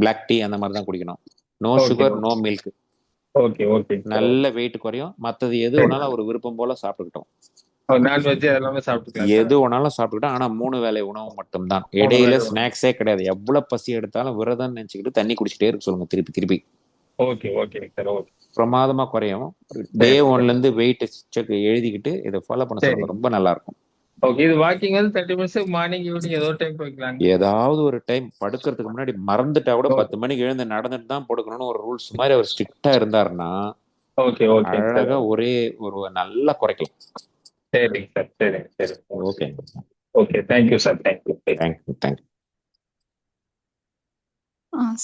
பிளாக் டீ அந்த மாதிரி தான் குடிக்கணும். No okay. Sugar, no milk. Okay. ஓகேங்க சார். நல்ல வெயிட் குறையும். மற்றது எது சரி. வேணாலும் அவர் விருப்பம் போல சாப்பிட்டுக்கிட்டோம். நான்வெஜ் அதெல்லாமே சாப்பிட்டுக்கலாம் சார். எது வேணாலும் சாப்பிட்டுக்கிட்டோம். ஆனா 3 வேளை உணவு மட்டும்தான். 3 இடையில வேளை உணவு. ஸ்நாக்ஸே கிடையாது. எவ்வளவு பசி எடுத்தாலும் விரதம் நினைச்சுக்கிட்டு தண்ணி குடிச்சிட்டே இருக்க சொல்லுங்க திருப்பி. ஓகே. ஓகேங்க சார். ஓகே. பிரமாதமா குறையும். டே சரி. 1ல இருந்து வெயிட் செக் எழுதிக்கிட்டு இதை ஃபாலோ பண்ண சரி. சொல்லுங்க. ரொம்ப நல்லா இருக்கும். ஓகே. இது வாக்கிங் வந்து 30 மினிட்ஸ் மார்னிங் ஈவினிங் ஏதோ டைம் போய்க்கலாங்க. ஏதாவது ஒரு டைம் படுக்கிறதுக்கு முன்னாடி மறந்துட்டா கூட ஓகே. 10 மணிக்கு எழுந்து நடந்துட்டு தான் படுக்கணும்னு ஒரு ரூல்ஸ் மாதிரி அவர் ஸ்ட்ரிக்டா இருந்தாருன்னா ஓகே. ஓகேங்க சார். அழகா ஒரே ஒரு நல்லா குறைக்கலாம். சரிங்க சார். சரிங்க சரி. Okay. Okay. Thank you sir. Thank you. Thank you.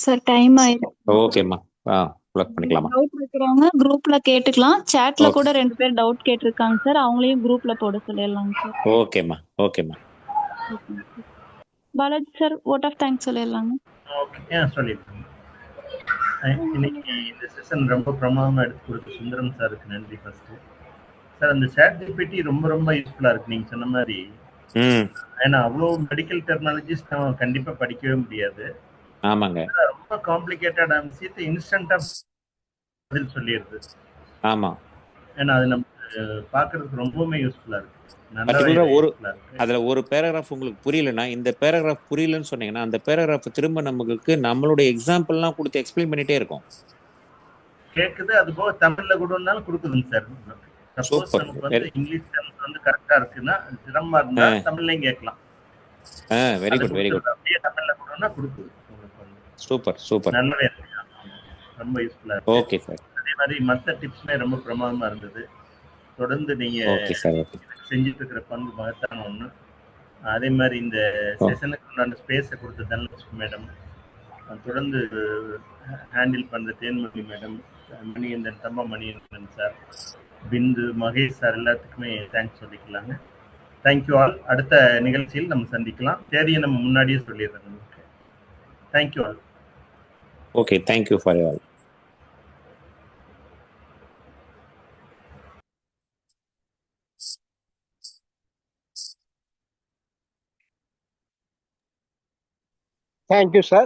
Sir time ஆயிடுச்சு. ஓகேம்மா. ப்ளக் பண்ணிக்கலாமா? டவுட் இருக்கிறவங்க குரூப்ல கேட்டுக்கலாம். சாட்ல ஓகே. கூட 2 பேர் டவுட் கேட்டிருக்காங்க சார். அவங்களையும் குரூப்ல போட சொல்லிடலாங்க சார். ஓகேம்மா. ஓகேங்க sir. Balaji sir vote of thanks சொல்லிடலாங்க. ஓகே சொல்லிடுறேன். இன்னைக்கு இந்த செஷன் ரொம்ப பிரமாதமா எடுத்து கொடுத்த சுந்தரம் சாருக்கு நன்றி. ஃபர்ஸ்ட் சார் அந்த சாட் ஜிபிடி ரொம்ப ரொம்ப யூஸ்ஃபுல்லா இருக்கு நீங்க சொன்ன மாதிரி. ஏன்னா அவ்வளோ மெடிக்கல் டெக்னாலஜிஸ் நம்ம கண்டிப்பா படிக்கவே முடியாது. ஆமாங்க. ரொம்ப காம்ப்ளிகேட்டடான விஷயத்தை இன்ஸ்டன்டா பதில் சொல்லிடுது. ஆமா. ஏன்னா அது நமக்கு பார்க்கறதுக்கு ரொம்பவுமே யூஸ்ஃபுல்லா இருக்கு. அதுல ஒரு பேராகிராஃப் உங்களுக்கு புரியலன்னா இந்த பேராகிராஃப் புரியலன்னு சொன்னீங்கன்னா அந்த பேராகிராஃப் திரும்ப நமக்கு நம்மளுடைய எக்ஸாம்பிள்லாம் கொடுத்து எக்ஸ்பிளைன் பண்ணிட்டே இருக்கும். கேக்குது. அது போக தமிழ்ல கூடனாலும் கொடுக்குதுங்க சார். சப்போஸ் நமக்கு வந்து இங்கிலீஷ் வந்து கரெக்டா இருக்குன்னா சிரமமா இருந்தா தமிழ்லயும் கேட்கலாம். Very good. அப்படியே தமிழ்ல கூடனா கொடுக்குது. சூப்பர். நல்லாவே இருக்கு. ரொம்ப யூஸ்ஃபுல்லா இருக்கு. Okay sir. அதே மாதிரி மற்ற டிப்ஸ்மே ரொம்ப பிரமாதமா இருந்தது. தொடர்ந்து நீங்க செஞ்சுட்டு இருக்கிற பங்கு மகத்தான ஒண்ணு. அதே மாதிரி இந்த செஷனுக்கு உண்டான ஸ்பேஸை கொடுத்த தனலட்சுமி மேடம், தொடர்ந்து ஹேண்டில் பண்ற தேன்மொழி மேடம், மணிகண்டன் தம்மா மணிகண்டன் சார், பிந்து, மகேஷ் சார் எல்லாத்துக்குமே தேங்க்ஸ் சொல்லிக்கலாங்க. Thank you all. அடுத்த நிகழ்ச்சியில் நம்ம சந்திக்கலாம். தேதியை நம்ம முன்னாடியே சொல்லிடுறோம் நமக்கு. Thank you all. Okay. Thank you for all. Thank you, sir.